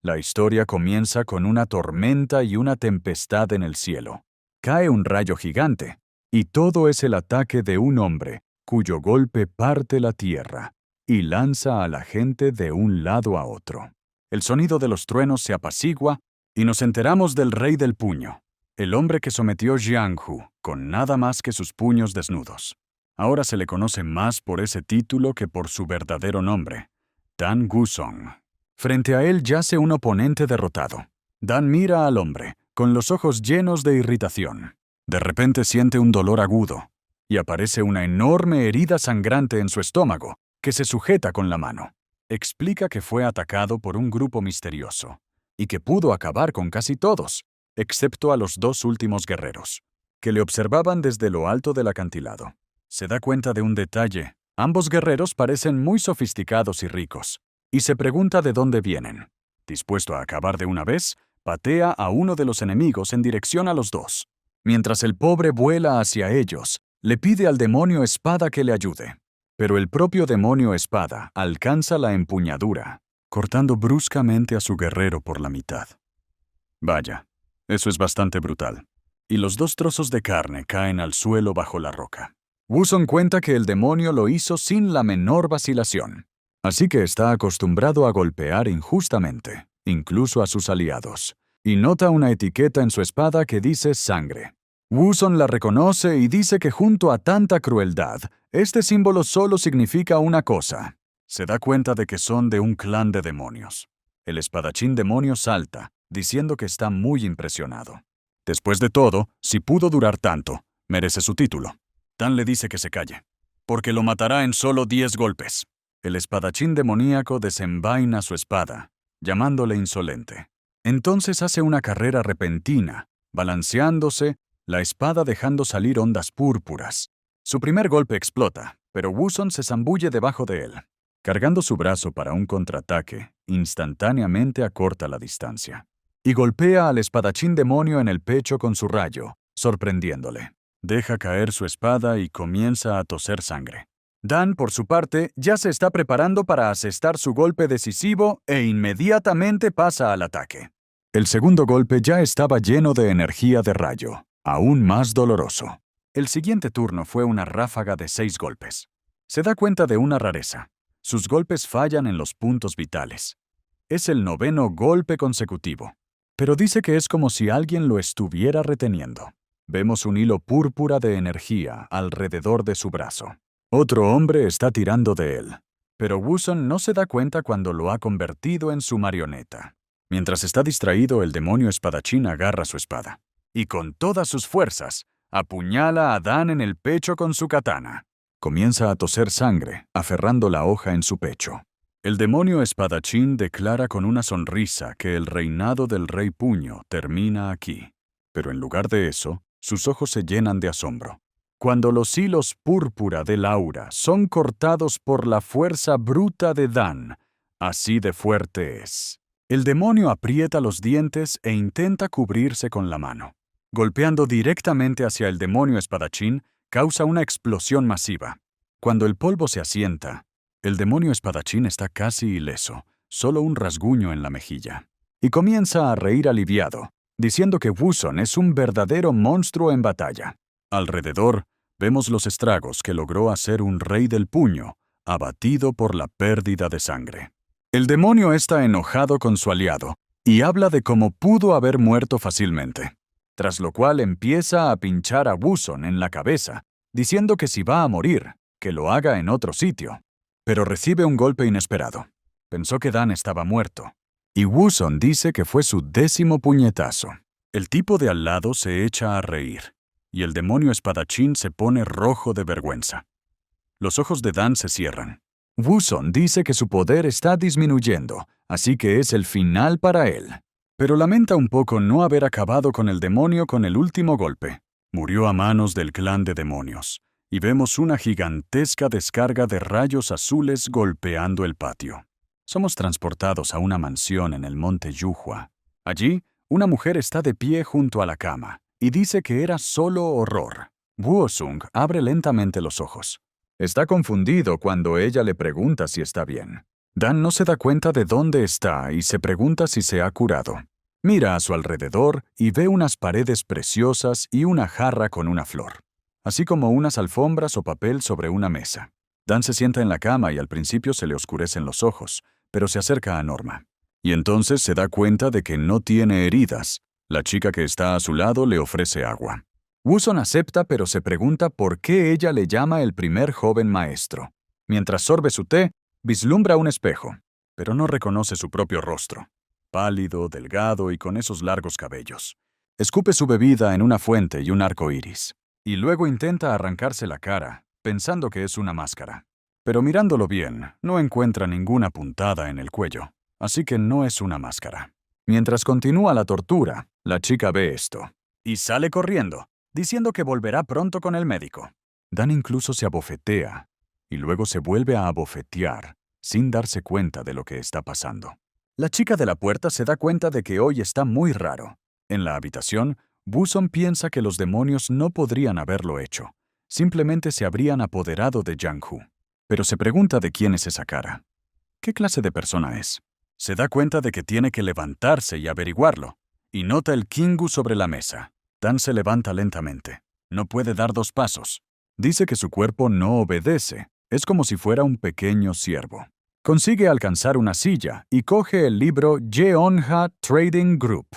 La historia comienza con una tormenta y una tempestad en el cielo. Cae un rayo gigante, y todo es el ataque de un hombre, cuyo golpe parte la tierra y lanza a la gente de un lado a otro. El sonido de los truenos se apacigua y nos enteramos del rey del puño, el hombre que sometió Jianghu con nada más que sus puños desnudos. Ahora se le conoce más por ese título que por su verdadero nombre, Dan Wusong. Frente a él yace un oponente derrotado. Dan mira al hombre, con los ojos llenos de irritación. De repente siente un dolor agudo, y aparece una enorme herida sangrante en su estómago, que se sujeta con la mano. Explica que fue atacado por un grupo misterioso, y que pudo acabar con casi todos, excepto a los dos últimos guerreros, que le observaban desde lo alto del acantilado. Se da cuenta de un detalle. Ambos guerreros parecen muy sofisticados y ricos, y se pregunta de dónde vienen. Dispuesto a acabar de una vez, patea a uno de los enemigos en dirección a los dos. Mientras el pobre vuela hacia ellos, le pide al demonio espada que le ayude. Pero el propio demonio espada alcanza la empuñadura, cortando bruscamente a su guerrero por la mitad. Vaya, eso es bastante brutal. Y los dos trozos de carne caen al suelo bajo la roca. Wusong cuenta que el demonio lo hizo sin la menor vacilación. Así que está acostumbrado a golpear injustamente, incluso a sus aliados, y nota una etiqueta en su espada que dice sangre. Wusong la reconoce y dice que junto a tanta crueldad, este símbolo solo significa una cosa. Se da cuenta de que son de un clan de demonios. El espadachín demonio salta, diciendo que está muy impresionado. Después de todo, si pudo durar tanto, merece su título. Dan le dice que se calle, porque lo matará en solo 10 golpes. El espadachín demoníaco desenvaina su espada, llamándole insolente. Entonces hace una carrera repentina, balanceándose, la espada dejando salir ondas púrpuras. Su primer golpe explota, pero Wusong se zambulle debajo de él. Cargando su brazo para un contraataque, instantáneamente acorta la distancia. Y golpea al espadachín demonio en el pecho con su rayo, sorprendiéndole. Deja caer su espada y comienza a toser sangre. Dan, por su parte, ya se está preparando para asestar su golpe decisivo e inmediatamente pasa al ataque. El segundo golpe ya estaba lleno de energía de rayo, aún más doloroso. El siguiente turno fue una ráfaga de 6 golpes. Se da cuenta de una rareza. Sus golpes fallan en los puntos vitales. Es el 9º golpe consecutivo, pero dice que es como si alguien lo estuviera reteniendo. Vemos un hilo púrpura de energía alrededor de su brazo. Otro hombre está tirando de él, pero Wusong no se da cuenta cuando lo ha convertido en su marioneta. Mientras está distraído, el demonio espadachín agarra su espada y con todas sus fuerzas apuñala a Dan en el pecho con su katana. Comienza a toser sangre, aferrando la hoja en su pecho. El demonio espadachín declara con una sonrisa que el reinado del Rey Puño termina aquí. Pero en lugar de eso, sus ojos se llenan de asombro. Cuando los hilos púrpura del aura son cortados por la fuerza bruta de Dan, así de fuerte es. El demonio aprieta los dientes e intenta cubrirse con la mano. Golpeando directamente hacia el demonio espadachín, causa una explosión masiva. Cuando el polvo se asienta, el demonio espadachín está casi ileso, solo un rasguño en la mejilla. Y comienza a reír aliviado, diciendo que Wusong es un verdadero monstruo en batalla. Alrededor, vemos los estragos que logró hacer un rey del puño, abatido por la pérdida de sangre. El demonio está enojado con su aliado, y habla de cómo pudo haber muerto fácilmente. Tras lo cual empieza a pinchar a Wusong en la cabeza, diciendo que si va a morir, que lo haga en otro sitio. Pero recibe un golpe inesperado. Pensó que Dan estaba muerto. Y Wusong dice que fue su 10º puñetazo. El tipo de al lado se echa a reír, y el demonio espadachín se pone rojo de vergüenza. Los ojos de Dan se cierran. Wusong dice que su poder está disminuyendo, así que es el final para él. Pero lamenta un poco no haber acabado con el demonio con el último golpe. Murió a manos del clan de demonios, y vemos una gigantesca descarga de rayos azules golpeando el patio. Somos transportados a una mansión en el monte Yuhua. Allí, una mujer está de pie junto a la cama, y dice que era solo horror. Wusong abre lentamente los ojos. Está confundido cuando ella le pregunta si está bien. Dan no se da cuenta de dónde está y se pregunta si se ha curado. Mira a su alrededor y ve unas paredes preciosas y una jarra con una flor, así como unas alfombras o papel sobre una mesa. Dan se sienta en la cama y al principio se le oscurecen los ojos, pero se acerca a Norma. Y entonces se da cuenta de que no tiene heridas. La chica que está a su lado le ofrece agua. Wooson acepta, pero se pregunta por qué ella le llama el primer joven maestro. Mientras sorbe su té, vislumbra un espejo, pero no reconoce su propio rostro, pálido, delgado y con esos largos cabellos. Escupe su bebida en una fuente y un arco iris, y luego intenta arrancarse la cara, pensando que es una máscara. Pero mirándolo bien, no encuentra ninguna puntada en el cuello, así que no es una máscara. Mientras continúa la tortura, la chica ve esto, y sale corriendo, diciendo que volverá pronto con el médico. Dan incluso se abofetea, y luego se vuelve a abofetear, sin darse cuenta de lo que está pasando. La chica de la puerta se da cuenta de que hoy está muy raro. En la habitación, Wooson piensa que los demonios no podrían haberlo hecho. Simplemente se habrían apoderado de Jang-Hoo. Pero se pregunta de quién es esa cara. ¿Qué clase de persona es? Se da cuenta de que tiene que levantarse y averiguarlo, y nota el Kingu sobre la mesa. Dan se levanta lentamente. No puede dar 2 pasos. Dice que su cuerpo no obedece. Es como si fuera un pequeño ciervo. Consigue alcanzar una silla y coge el libro Jeonha Trading Group.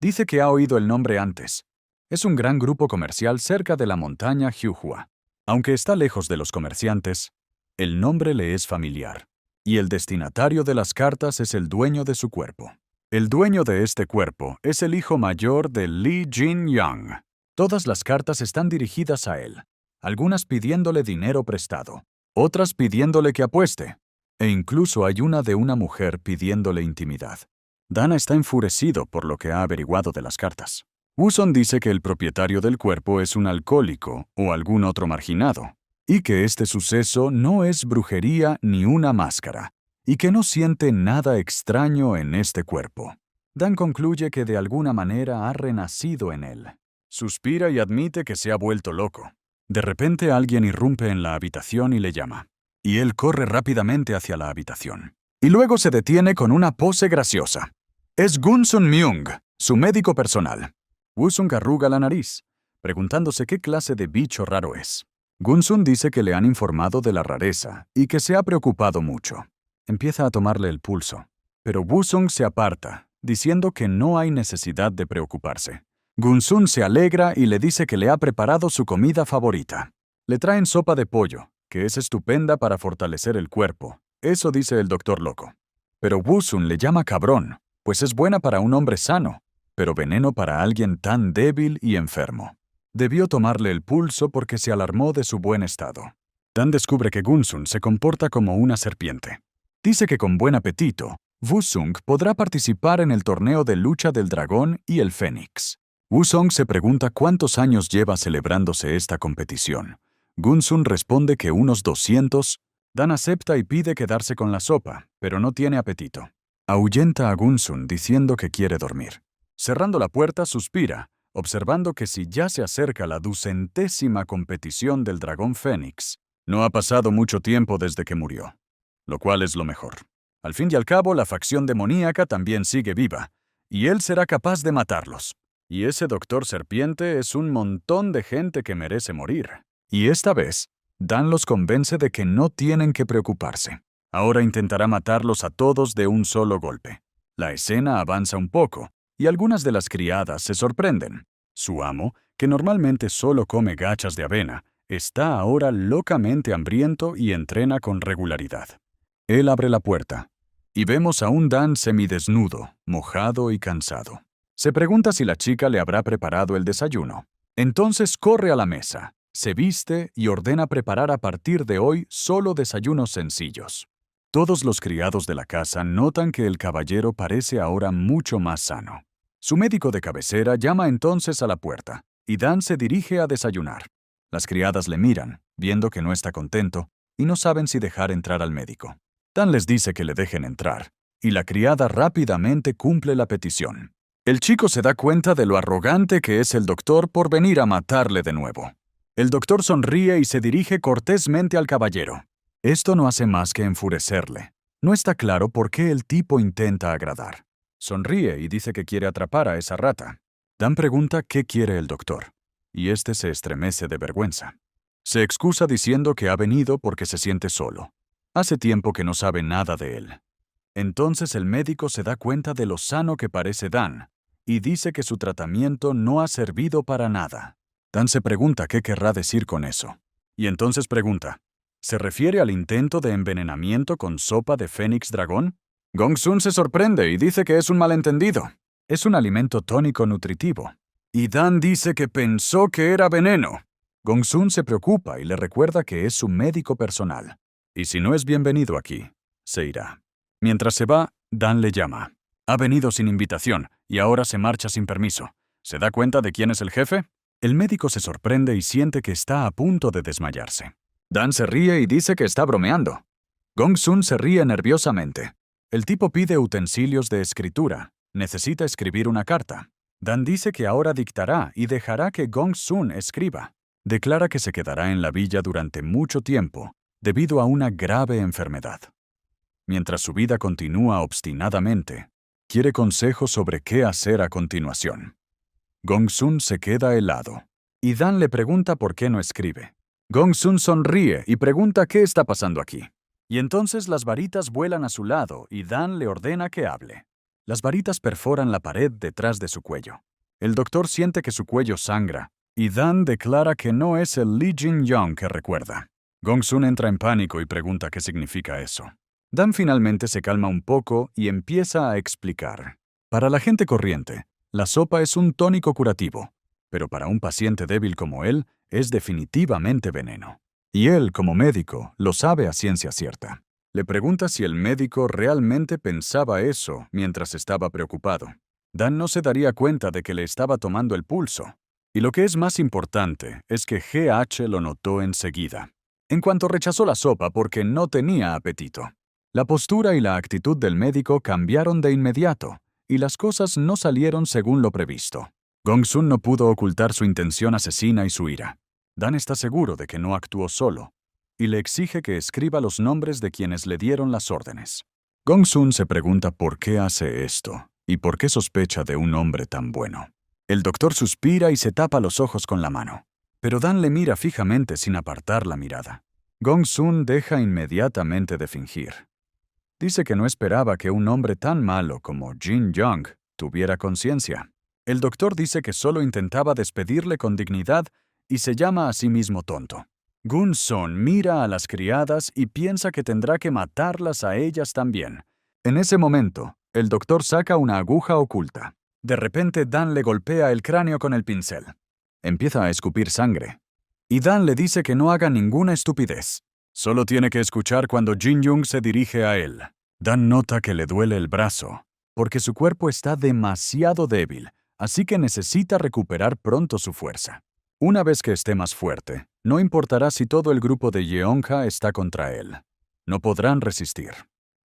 Dice que ha oído el nombre antes. Es un gran grupo comercial cerca de la montaña Hyuhua. Aunque está lejos de los comerciantes, el nombre le es familiar. Y el destinatario de las cartas es el dueño de su cuerpo. El dueño de este cuerpo es el hijo mayor de Lee Jin-young. Todas las cartas están dirigidas a él, algunas pidiéndole dinero prestado, otras pidiéndole que apueste, e incluso hay una de una mujer pidiéndole intimidad. Dana está enfurecido por lo que ha averiguado de las cartas. Wooson dice que el propietario del cuerpo es un alcohólico o algún otro marginado, y que este suceso no es brujería ni una máscara, y que no siente nada extraño en este cuerpo. Dan concluye que de alguna manera ha renacido en él. Suspira y admite que se ha vuelto loco. De repente alguien irrumpe en la habitación y le llama, y él corre rápidamente hacia la habitación. Y luego se detiene con una pose graciosa. Es Gunsun Myung, su médico personal. Wooson arruga la nariz, preguntándose qué clase de bicho raro es. Gunsun dice que le han informado de la rareza y que se ha preocupado mucho. Empieza a tomarle el pulso, pero Wooson se aparta, diciendo que no hay necesidad de preocuparse. Gunsun se alegra y le dice que le ha preparado su comida favorita. Le traen sopa de pollo, que es estupenda para fortalecer el cuerpo. Eso dice el doctor loco. Pero Wooson le llama cabrón, pues es buena para un hombre sano, pero veneno para alguien tan débil y enfermo. Debió tomarle el pulso porque se alarmó de su buen estado. Dan descubre que Gunsun se comporta como una serpiente. Dice que con buen apetito, Wusung podrá participar en el torneo de lucha del dragón y el fénix. Wusong se pregunta cuántos años lleva celebrándose esta competición. Gunsun responde que unos 200. Dan acepta y pide quedarse con la sopa, pero no tiene apetito. Ahuyenta a Gunsun diciendo que quiere dormir. Cerrando la puerta, suspira, observando que si ya se acerca la 200ª competición del dragón fénix, no ha pasado mucho tiempo desde que murió, lo cual es lo mejor. Al fin y al cabo, la facción demoníaca también sigue viva, y él será capaz de matarlos. Y ese doctor serpiente es un montón de gente que merece morir. Y esta vez, Dan los convence de que no tienen que preocuparse. Ahora intentará matarlos a todos de un solo golpe. La escena avanza un poco, y algunas de las criadas se sorprenden. Su amo, que normalmente solo come gachas de avena, está ahora locamente hambriento y entrena con regularidad. Él abre la puerta, y vemos a un Dan semidesnudo, mojado y cansado. Se pregunta si la chica le habrá preparado el desayuno. Entonces corre a la mesa, se viste y ordena preparar a partir de hoy solo desayunos sencillos. Todos los criados de la casa notan que el caballero parece ahora mucho más sano. Su médico de cabecera llama entonces a la puerta, y Dan se dirige a desayunar. Las criadas le miran, viendo que no está contento, y no saben si dejar entrar al médico. Dan les dice que le dejen entrar, y la criada rápidamente cumple la petición. El chico se da cuenta de lo arrogante que es el doctor por venir a matarle de nuevo. El doctor sonríe y se dirige cortésmente al caballero. Esto no hace más que enfurecerle. No está claro por qué el tipo intenta agradar. Sonríe y dice que quiere atrapar a esa rata. Dan pregunta qué quiere el doctor, y este se estremece de vergüenza. Se excusa diciendo que ha venido porque se siente solo. Hace tiempo que no sabe nada de él. Entonces el médico se da cuenta de lo sano que parece Dan, y dice que su tratamiento no ha servido para nada. Dan se pregunta qué querrá decir con eso. Y entonces pregunta, ¿se refiere al intento de envenenamiento con sopa de fénix dragón? Gong-sun se sorprende y dice que es un malentendido. Es un alimento tónico nutritivo. Y Dan dice que pensó que era veneno. Gong-sun se preocupa y le recuerda que es su médico personal. Y si no es bienvenido aquí, se irá. Mientras se va, Dan le llama. Ha venido sin invitación y ahora se marcha sin permiso. ¿Se da cuenta de quién es el jefe? El médico se sorprende y siente que está a punto de desmayarse. Dan se ríe y dice que está bromeando. Gong-sun se ríe nerviosamente. El tipo pide utensilios de escritura. Necesita escribir una carta. Dan dice que ahora dictará y dejará que Gong-sun escriba. Declara que se quedará en la villa durante mucho tiempo, debido a una grave enfermedad. Mientras su vida continúa obstinadamente, quiere consejos sobre qué hacer a continuación. Gong-sun se queda helado, y Dan le pregunta por qué no escribe. Gong-sun sonríe y pregunta qué está pasando aquí. Y entonces las varitas vuelan a su lado y Dan le ordena que hable. Las varitas perforan la pared detrás de su cuello. El doctor siente que su cuello sangra, y Dan declara que no es el Lee Jin-young que recuerda. Gong-sun entra en pánico y pregunta qué significa eso. Dan finalmente se calma un poco y empieza a explicar. Para la gente corriente, la sopa es un tónico curativo, pero para un paciente débil como él, es definitivamente veneno. Y él, como médico, lo sabe a ciencia cierta. Le pregunta si el médico realmente pensaba eso mientras estaba preocupado. Dan no se daría cuenta de que le estaba tomando el pulso. Y lo que es más importante es que GH lo notó enseguida, en cuanto rechazó la sopa porque no tenía apetito. La postura y la actitud del médico cambiaron de inmediato, y las cosas no salieron según lo previsto. Gong-sun no pudo ocultar su intención asesina y su ira. Dan está seguro de que no actuó solo, y le exige que escriba los nombres de quienes le dieron las órdenes. Gong-sun se pregunta por qué hace esto, y por qué sospecha de un hombre tan bueno. El doctor suspira y se tapa los ojos con la mano, pero Dan le mira fijamente sin apartar la mirada. Gong-sun deja inmediatamente de fingir. Dice que no esperaba que un hombre tan malo como Jin-young tuviera conciencia. El doctor dice que solo intentaba despedirle con dignidad y se llama a sí mismo tonto. Gun-son mira a las criadas y piensa que tendrá que matarlas a ellas también. En ese momento, el doctor saca una aguja oculta. De repente, Dan le golpea el cráneo con el pincel. Empieza a escupir sangre. Y Dan le dice que no haga ninguna estupidez. Solo tiene que escuchar cuando Jin-young se dirige a él. Dan nota que le duele el brazo, porque su cuerpo está demasiado débil, así que necesita recuperar pronto su fuerza. Una vez que esté más fuerte, no importará si todo el grupo de Yeonja está contra él. No podrán resistir.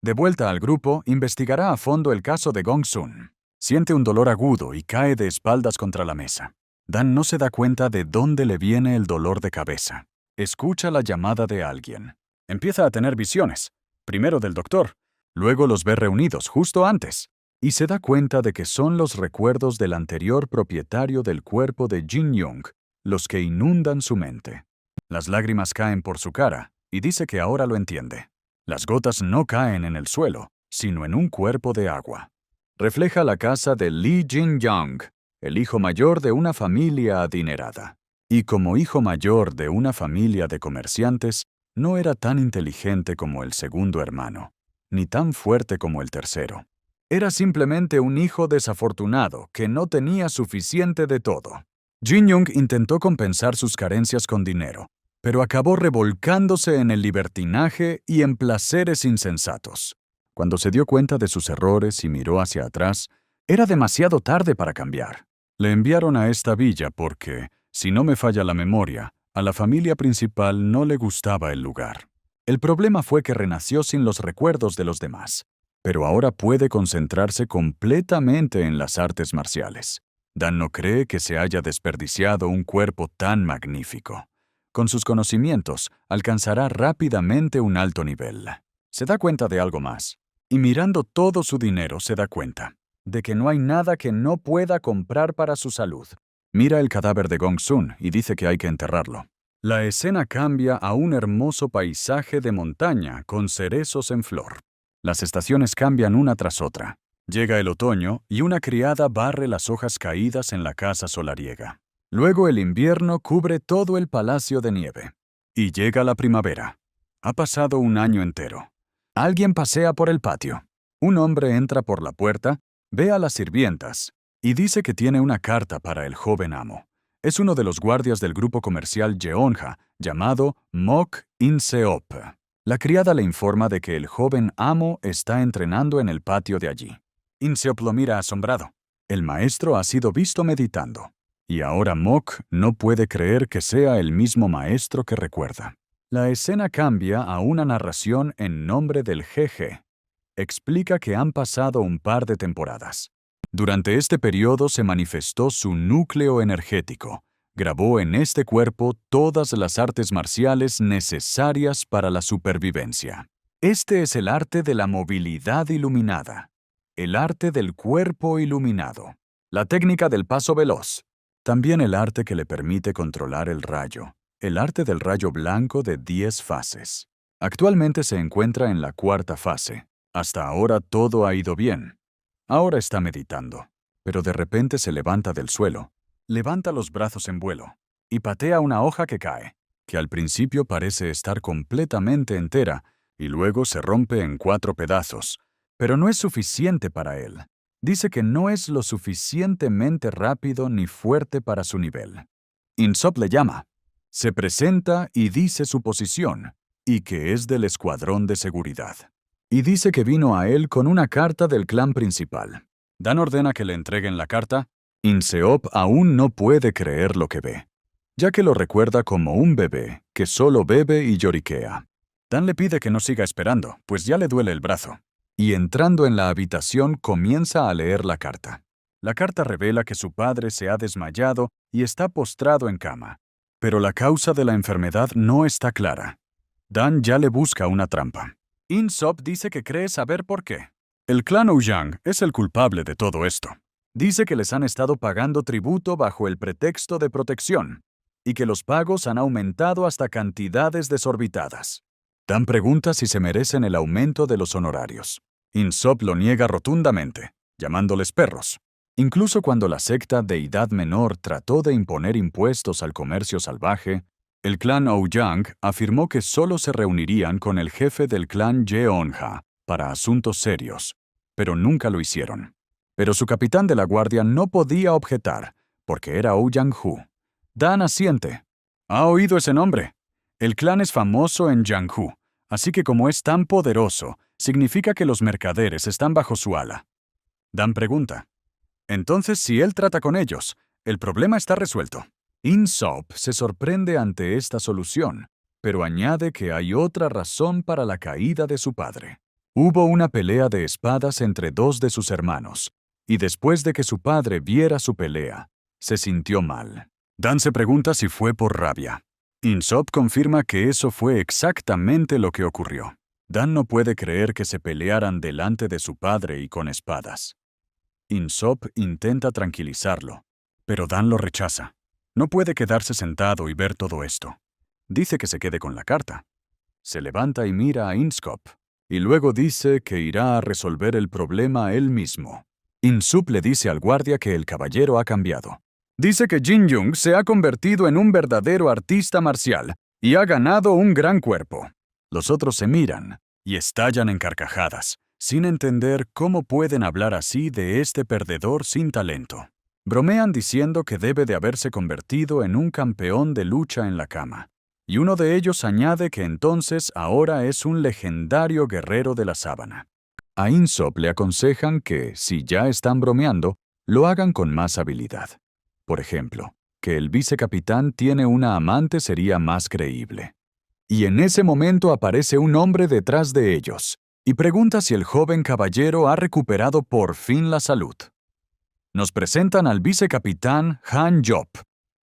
De vuelta al grupo, investigará a fondo el caso de Gong-sun. Siente un dolor agudo y cae de espaldas contra la mesa. Dan no se da cuenta de dónde le viene el dolor de cabeza. Escucha la llamada de alguien. Empieza a tener visiones, primero del doctor, luego los ve reunidos justo antes, y se da cuenta de que son los recuerdos del anterior propietario del cuerpo de Jin-young los que inundan su mente. Las lágrimas caen por su cara, y dice que ahora lo entiende. Las gotas no caen en el suelo, sino en un cuerpo de agua. Refleja la casa de Lee Jin-young, el hijo mayor de una familia adinerada. Y como hijo mayor de una familia de comerciantes, no era tan inteligente como el segundo hermano, ni tan fuerte como el tercero. Era simplemente un hijo desafortunado que no tenía suficiente de todo. Jin-young intentó compensar sus carencias con dinero, pero acabó revolcándose en el libertinaje y en placeres insensatos. Cuando se dio cuenta de sus errores y miró hacia atrás, era demasiado tarde para cambiar. Le enviaron a esta villa porque, si no me falla la memoria, a la familia principal no le gustaba el lugar. El problema fue que renació sin los recuerdos de los demás, pero ahora puede concentrarse completamente en las artes marciales. Dan no cree que se haya desperdiciado un cuerpo tan magnífico. Con sus conocimientos, alcanzará rápidamente un alto nivel. Se da cuenta de algo más. Y mirando todo su dinero se da cuenta de que no hay nada que no pueda comprar para su salud. Mira el cadáver de Gong Sun y dice que hay que enterrarlo. La escena cambia a un hermoso paisaje de montaña con cerezos en flor. Las estaciones cambian una tras otra. Llega el otoño y una criada barre las hojas caídas en la casa solariega. Luego el invierno cubre todo el palacio de nieve. Y llega la primavera. Ha pasado un año entero. Alguien pasea por el patio. Un hombre entra por la puerta, ve a las sirvientas y dice que tiene una carta para el joven amo. Es uno de los guardias del grupo comercial Jeonja, llamado Mok In-seop. La criada le informa de que el joven amo está entrenando en el patio de allí. In-seop lo mira asombrado. El maestro ha sido visto meditando. Y ahora Mok no puede creer que sea el mismo maestro que recuerda. La escena cambia a una narración en nombre del jeje. Explica que han pasado un par de temporadas. Durante este periodo se manifestó su núcleo energético. Grabó en este cuerpo todas las artes marciales necesarias para la supervivencia. Este es el arte de la movilidad iluminada. El arte del cuerpo iluminado. La técnica del paso veloz. También el arte que le permite controlar el rayo. El arte del rayo blanco de 10 fases. Actualmente se encuentra en la 4ª fase. Hasta ahora todo ha ido bien. Ahora está meditando, pero de repente se levanta del suelo, levanta los brazos en vuelo y patea una hoja que cae, que al principio parece estar completamente entera y luego se rompe en 4 pedazos, pero no es suficiente para él. Dice que no es lo suficientemente rápido ni fuerte para su nivel. In-seop le llama. Se presenta y dice su posición, y que es del escuadrón de seguridad. Y dice que vino a él con una carta del clan principal. Dan ordena que le entreguen la carta. In-seop aún no puede creer lo que ve, ya que lo recuerda como un bebé que solo bebe y lloriquea. Dan le pide que no siga esperando, pues ya le duele el brazo. Y entrando en la habitación comienza a leer la carta. La carta revela que su padre se ha desmayado y está postrado en cama. Pero la causa de la enfermedad no está clara. Dan ya le busca una trampa. In-seop dice que cree saber por qué. El clan Ouyang es el culpable de todo esto. Dice que les han estado pagando tributo bajo el pretexto de protección, y que los pagos han aumentado hasta cantidades desorbitadas. Dan pregunta si se merecen el aumento de los honorarios. In-seop lo niega rotundamente, llamándoles perros. Incluso cuando la secta Deidad Menor trató de imponer impuestos al comercio salvaje, el clan Ouyang afirmó que solo se reunirían con el jefe del clan Jeonja para asuntos serios, pero nunca lo hicieron. Pero su capitán de la guardia no podía objetar, porque era Ouyang-hu. Dan asiente. ¿Ha oído ese nombre? El clan es famoso en Jianghu, así que como es tan poderoso, significa que los mercaderes están bajo su ala. Dan pregunta. Entonces, si él trata con ellos, el problema está resuelto. In-seop se sorprende ante esta solución, pero añade que hay otra razón para la caída de su padre. Hubo una pelea de espadas entre 2 de sus hermanos, y después de que su padre viera su pelea, se sintió mal. Dan se pregunta si fue por rabia. In-seop confirma que eso fue exactamente lo que ocurrió. Dan no puede creer que se pelearan delante de su padre y con espadas. In-seop intenta tranquilizarlo, pero Dan lo rechaza. No puede quedarse sentado y ver todo esto. Dice que se quede con la carta. Se levanta y mira a In-seop, y luego dice que irá a resolver el problema él mismo. In-seop le dice al guardia que el caballero ha cambiado. Dice que Jin-young se ha convertido en un verdadero artista marcial y ha ganado un gran cuerpo. Los otros se miran y estallan en carcajadas, sin entender cómo pueden hablar así de este perdedor sin talento. Bromean diciendo que debe de haberse convertido en un campeón de lucha en la cama, y uno de ellos añade que entonces ahora es un legendario guerrero de la sábana. A In-seop le aconsejan que, si ya están bromeando, lo hagan con más habilidad. Por ejemplo, que el vicecapitán tiene una amante sería más creíble. Y en ese momento aparece un hombre detrás de ellos, y pregunta si el joven caballero ha recuperado por fin la salud. Nos presentan al vicecapitán Han Yop.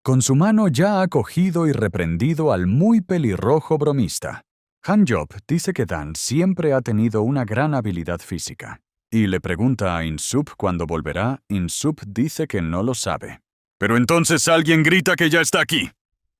Con su mano ya ha cogido y reprendido al muy pelirrojo bromista. Han-job dice que Dan siempre ha tenido una gran habilidad física. Y le pregunta a In-sup cuándo volverá. In-sup dice que no lo sabe. Pero entonces alguien grita que ya está aquí.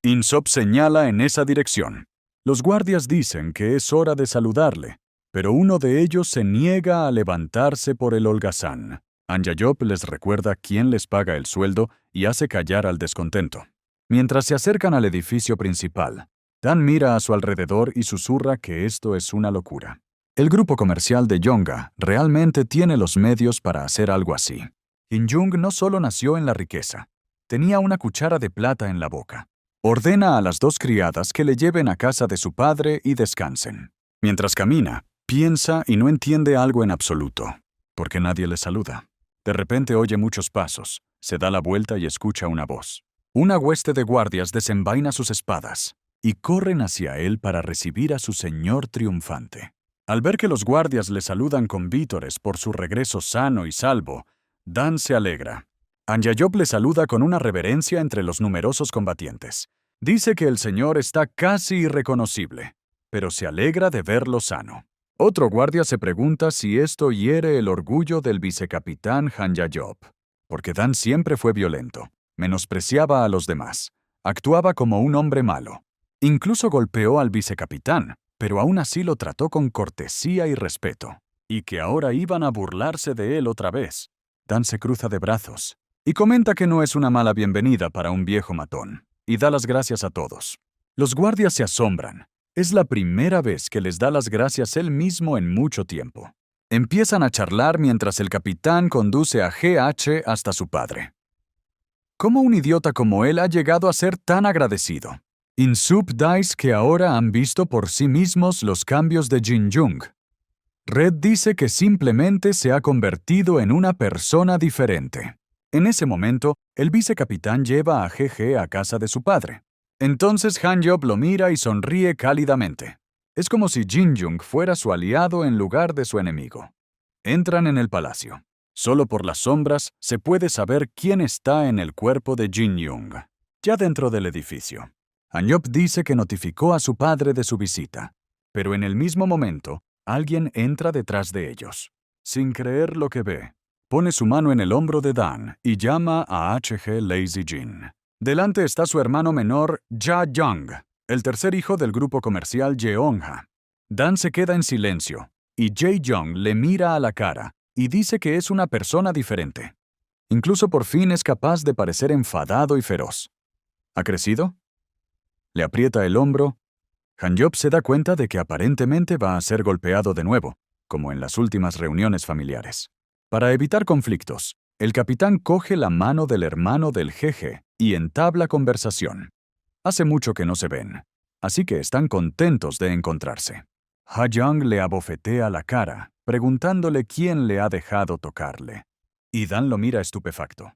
In-sup señala en esa dirección. Los guardias dicen que es hora de saludarle, pero uno de ellos se niega a levantarse por el holgazán. Anja-job les recuerda quién les paga el sueldo y hace callar al descontento. Mientras se acercan al edificio principal, Dan mira a su alrededor y susurra que esto es una locura. El grupo comercial de Yonga realmente tiene los medios para hacer algo así. In-jung no solo nació en la riqueza, tenía una cuchara de plata en la boca. Ordena a las 2 criadas que le lleven a casa de su padre y descansen. Mientras camina, piensa y no entiende algo en absoluto, porque nadie le saluda. De repente oye muchos pasos, se da la vuelta y escucha una voz. Una hueste de guardias desenvaina sus espadas y corren hacia él para recibir a su señor triunfante. Al ver que los guardias le saludan con vítores por su regreso sano y salvo, Dan se alegra. Anja-job le saluda con una reverencia entre los numerosos combatientes. Dice que el señor está casi irreconocible, pero se alegra de verlo sano. Otro guardia se pregunta si esto hiere el orgullo del vicecapitán Anja-job, porque Dan siempre fue violento, menospreciaba a los demás, actuaba como un hombre malo. Incluso golpeó al vicecapitán, pero aún así lo trató con cortesía y respeto. Y que ahora iban a burlarse de él otra vez. Dan se cruza de brazos y comenta que no es una mala bienvenida para un viejo matón, y da las gracias a todos. Los guardias se asombran. Es la primera vez que les da las gracias él mismo en mucho tiempo. Empiezan a charlar mientras el capitán conduce a GH hasta su padre. ¿Cómo un idiota como él ha llegado a ser tan agradecido? In-sup dice que ahora han visto por sí mismos los cambios de Jin-jung. Red dice que simplemente se ha convertido en una persona diferente. En ese momento, el vicecapitán lleva a GG a casa de su padre. Entonces Han-job lo mira y sonríe cálidamente. Es como si Jin-jung fuera su aliado en lugar de su enemigo. Entran en el palacio. Solo por las sombras se puede saber quién está en el cuerpo de Jin-jung. Ya dentro del edificio, Han-job dice que notificó a su padre de su visita, pero en el mismo momento, alguien entra detrás de ellos. Sin creer lo que ve, pone su mano en el hombro de Dan y llama a HG Lazy Jin. Delante está su hermano menor, Ja-young, el tercer hijo del grupo comercial Jeongha. Dan se queda en silencio, y Jae-young le mira a la cara y dice que es una persona diferente. Incluso por fin es capaz de parecer enfadado y feroz. ¿Ha crecido? Le aprieta el hombro. Han-job se da cuenta de que aparentemente va a ser golpeado de nuevo, como en las últimas reuniones familiares. Para evitar conflictos, el capitán coge la mano del hermano del jeje y entabla conversación. Hace mucho que no se ven, así que están contentos de encontrarse. Ha-young le abofetea la cara, preguntándole quién le ha dejado tocarle. Y Dan lo mira estupefacto.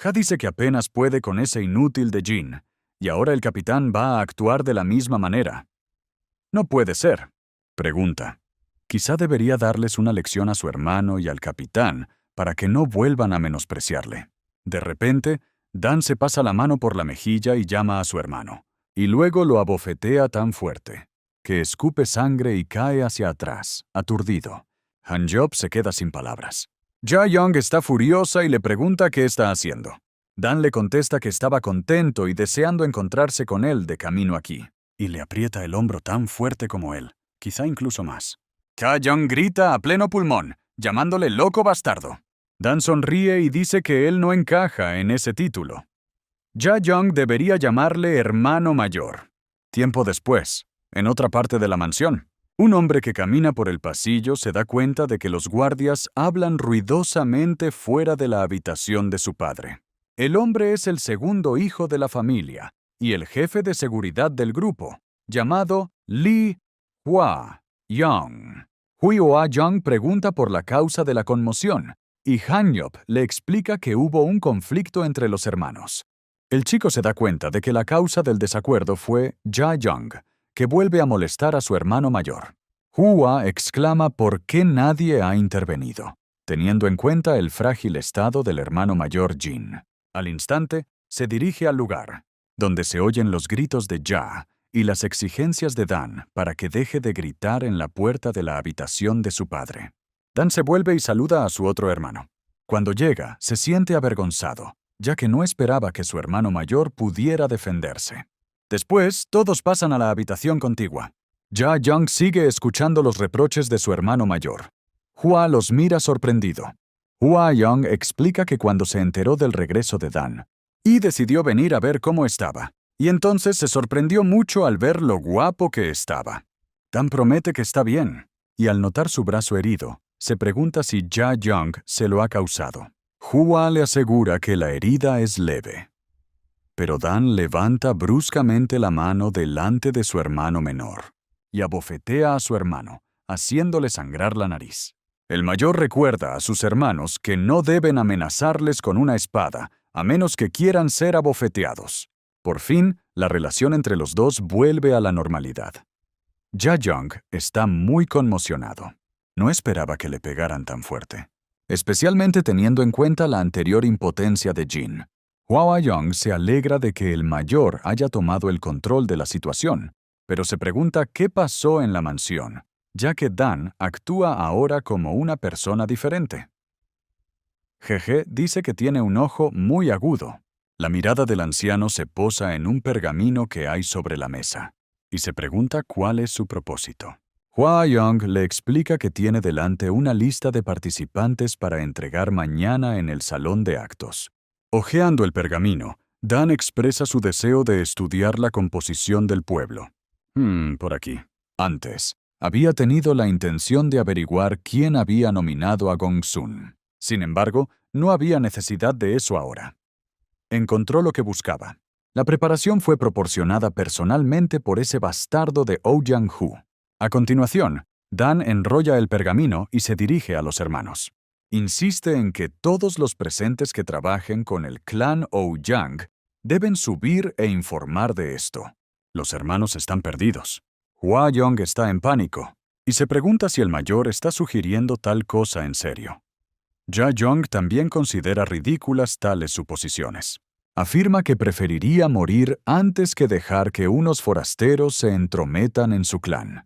Ha dice que apenas puede con ese inútil de Jin, y ahora el capitán va a actuar de la misma manera. No puede ser, pregunta. Quizá debería darles una lección a su hermano y al capitán para que no vuelvan a menospreciarle. De repente, Dan se pasa la mano por la mejilla y llama a su hermano, y luego lo abofetea tan fuerte que escupe sangre y cae hacia atrás, aturdido. Han-job se queda sin palabras. Ja-young está furiosa y le pregunta qué está haciendo. Dan le contesta que estaba contento y deseando encontrarse con él de camino aquí, y le aprieta el hombro tan fuerte como él, quizá incluso más. Ja-young grita a pleno pulmón, llamándole loco bastardo. Dan sonríe y dice que él no encaja en ese título. Ja-young debería llamarle hermano mayor. Tiempo después, en otra parte de la mansión, un hombre que camina por el pasillo se da cuenta de que los guardias hablan ruidosamente fuera de la habitación de su padre. El hombre es el segundo hijo de la familia y el jefe de seguridad del grupo, llamado Lee Hwa-young. Hui Hwa-young pregunta por la causa de la conmoción, y Han-job le explica que hubo un conflicto entre los hermanos. El chico se da cuenta de que la causa del desacuerdo fue Ja-young, que vuelve a molestar a su hermano mayor. Hua exclama por qué nadie ha intervenido, teniendo en cuenta el frágil estado del hermano mayor Jin. Al instante, se dirige al lugar, donde se oyen los gritos de Ja y las exigencias de Dan para que deje de gritar en la puerta de la habitación de su padre. Dan se vuelve y saluda a su otro hermano. Cuando llega, se siente avergonzado, ya que no esperaba que su hermano mayor pudiera defenderse. Después, todos pasan a la habitación contigua. Ja-young sigue escuchando los reproches de su hermano mayor. Hwa los mira sorprendido. Hwa-young explica que cuando se enteró del regreso de Dan, y decidió venir a ver cómo estaba, y entonces se sorprendió mucho al ver lo guapo que estaba. Dan promete que está bien, y al notar su brazo herido, se pregunta si Ja-young se lo ha causado. Hwa le asegura que la herida es leve. Pero Dan levanta bruscamente la mano delante de su hermano menor y abofetea a su hermano, haciéndole sangrar la nariz. El mayor recuerda a sus hermanos que no deben amenazarles con una espada, a menos que quieran ser abofeteados. Por fin, la relación entre los dos vuelve a la normalidad. Ja-young está muy conmocionado. No esperaba que le pegaran tan fuerte, especialmente teniendo en cuenta la anterior impotencia de Jin. Hwa-young se alegra de que el mayor haya tomado el control de la situación, pero se pregunta qué pasó en la mansión, ya que Dan actúa ahora como una persona diferente. Jeje dice que tiene un ojo muy agudo. La mirada del anciano se posa en un pergamino que hay sobre la mesa, y se pregunta cuál es su propósito. Hwa-young le explica que tiene delante una lista de participantes para entregar mañana en el salón de actos. Hojeando el pergamino, Dan expresa su deseo de estudiar la composición del pueblo. Por aquí. Antes, había tenido la intención de averiguar quién había nominado a Gongsun. Sin embargo, no había necesidad de eso ahora. Encontró lo que buscaba. La preparación fue proporcionada personalmente por ese bastardo de Ouyang-hu. A continuación, Dan enrolla el pergamino y se dirige a los hermanos. Insiste en que todos los presentes que trabajen con el clan Ouyang deben subir e informar de esto. Los hermanos están perdidos. Hwa-young está en pánico y se pregunta si el mayor está sugiriendo tal cosa en serio. Ja-young también considera ridículas tales suposiciones. Afirma que preferiría morir antes que dejar que unos forasteros se entrometan en su clan.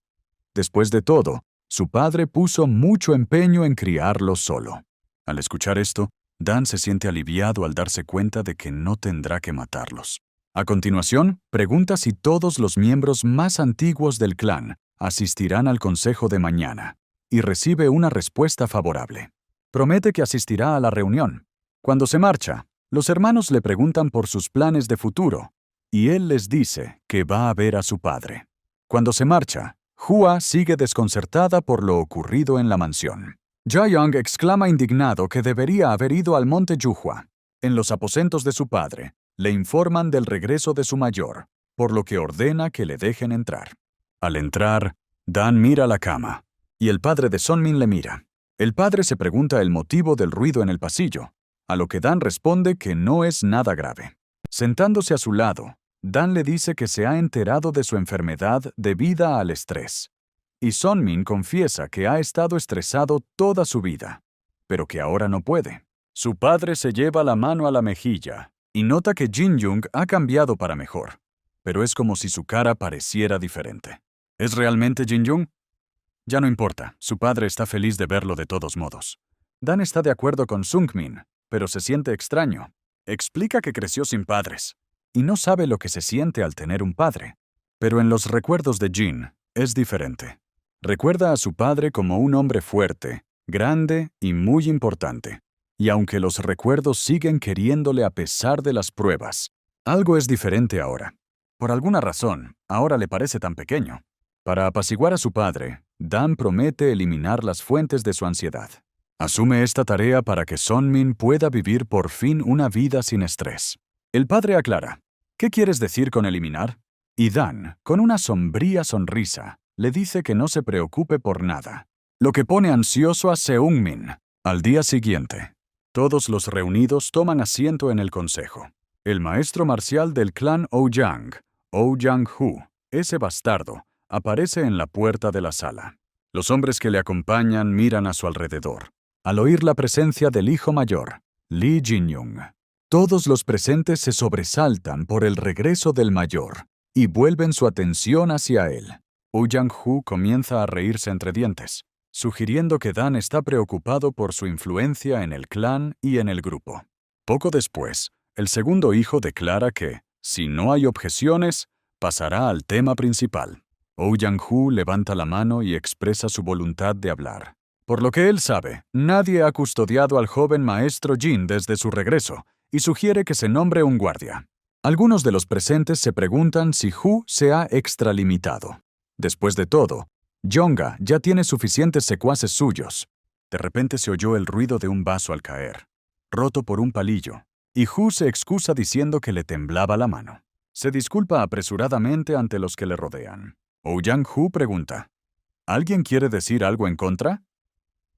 Después de todo, su padre puso mucho empeño en criarlo solo. Al escuchar esto, Dan se siente aliviado al darse cuenta de que no tendrá que matarlos. A continuación, pregunta si todos los miembros más antiguos del clan asistirán al consejo de mañana, y recibe una respuesta favorable. Promete que asistirá a la reunión. Cuando se marcha, los hermanos le preguntan por sus planes de futuro, y él les dice que va a ver a su padre. Cuando se marcha, Hwa sigue desconcertada por lo ocurrido en la mansión. Ja-young exclama indignado que debería haber ido al monte Yuhua. En los aposentos de su padre, le informan del regreso de su mayor, por lo que ordena que le dejen entrar. Al entrar, Dan mira la cama, y el padre de Sunmin le mira. El padre se pregunta el motivo del ruido en el pasillo, a lo que Dan responde que no es nada grave. Sentándose a su lado, Dan le dice que se ha enterado de su enfermedad debida al estrés. Y Sunmin confiesa que ha estado estresado toda su vida, pero que ahora no puede. Su padre se lleva la mano a la mejilla y nota que Jin-young ha cambiado para mejor, pero es como si su cara pareciera diferente. ¿Es realmente Jin-young? Ya no importa, su padre está feliz de verlo de todos modos. Dan está de acuerdo con Sung-min, pero se siente extraño. Explica que creció sin padres y no sabe lo que se siente al tener un padre. Pero en los recuerdos de Jin es diferente. Recuerda a su padre como un hombre fuerte, grande y muy importante. Y aunque los recuerdos siguen queriéndole a pesar de las pruebas, algo es diferente ahora. Por alguna razón, ahora le parece tan pequeño. Para apaciguar a su padre, Dan promete eliminar las fuentes de su ansiedad. Asume esta tarea para que Sunmin pueda vivir por fin una vida sin estrés. El padre aclara, ¿qué quieres decir con eliminar? Y Dan, con una sombría sonrisa, le dice que no se preocupe por nada, lo que pone ansioso a Seung-min. Al día siguiente, todos los reunidos toman asiento en el consejo. El maestro marcial del clan Ouyang, Ouyang-hu, ese bastardo, aparece en la puerta de la sala. Los hombres que le acompañan miran a su alrededor, al oír la presencia del hijo mayor, Lee Jin-young. Todos los presentes se sobresaltan por el regreso del mayor, y vuelven su atención hacia él. Ouyang-Hu comienza a reírse entre dientes, sugiriendo que Dan está preocupado por su influencia en el clan y en el grupo. Poco después, el segundo hijo declara que, si no hay objeciones, pasará al tema principal. Ouyang-Hu levanta la mano y expresa su voluntad de hablar. Por lo que él sabe, nadie ha custodiado al joven maestro Jin desde su regreso, y sugiere que se nombre un guardia. Algunos de los presentes se preguntan si Hu se ha extralimitado. Después de todo, Yonga ya tiene suficientes secuaces suyos. De repente se oyó el ruido de un vaso al caer, roto por un palillo, y Hu se excusa diciendo que le temblaba la mano. Se disculpa apresuradamente ante los que le rodean. Ouyang-Hu pregunta, ¿alguien quiere decir algo en contra?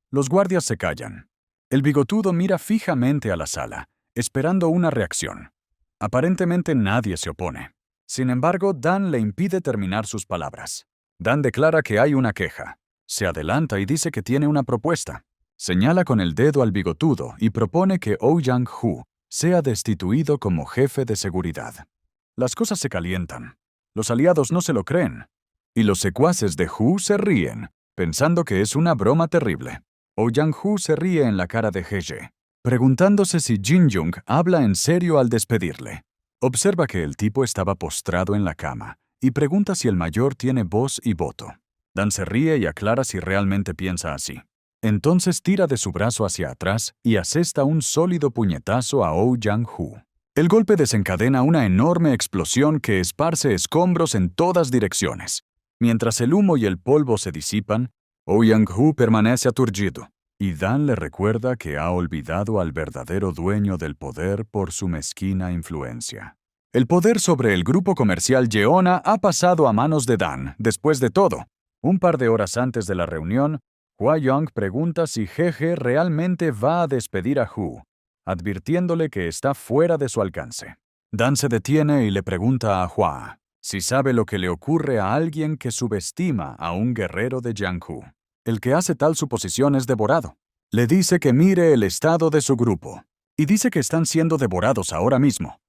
Los guardias se callan. El bigotudo mira fijamente a la sala, esperando una reacción. Aparentemente nadie se opone. Sin embargo, Dan le impide terminar sus palabras. Dan declara que hay una queja. Se adelanta y dice que tiene una propuesta. Señala con el dedo al bigotudo y propone que Ouyang-Hu sea destituido como jefe de seguridad. Las cosas se calientan. Los aliados no se lo creen. Y los secuaces de Hu se ríen, pensando que es una broma terrible. Ouyang-Hu se ríe en la cara de He-ye, preguntándose si Jin-Young habla en serio al despedirle. Observa que el tipo estaba postrado en la cama y pregunta si el mayor tiene voz y voto. Dan se ríe y aclara si realmente piensa así. Entonces tira de su brazo hacia atrás y asesta un sólido puñetazo a Ouyang-Hu. El golpe desencadena una enorme explosión que esparce escombros en todas direcciones. Mientras el humo y el polvo se disipan, Ouyang-Hu permanece aturdido, y Dan le recuerda que ha olvidado al verdadero dueño del poder por su mezquina influencia. El poder sobre el grupo comercial Yeona ha pasado a manos de Dan, después de todo. Un par de horas antes de la reunión, Hua Yong pregunta si He-je realmente va a despedir a Hu, advirtiéndole que está fuera de su alcance. Dan se detiene y le pregunta a Hua si sabe lo que le ocurre a alguien que subestima a un guerrero de Jianghu. El que hace tal suposición es devorado. Le dice que mire el estado de su grupo, y dice que están siendo devorados ahora mismo.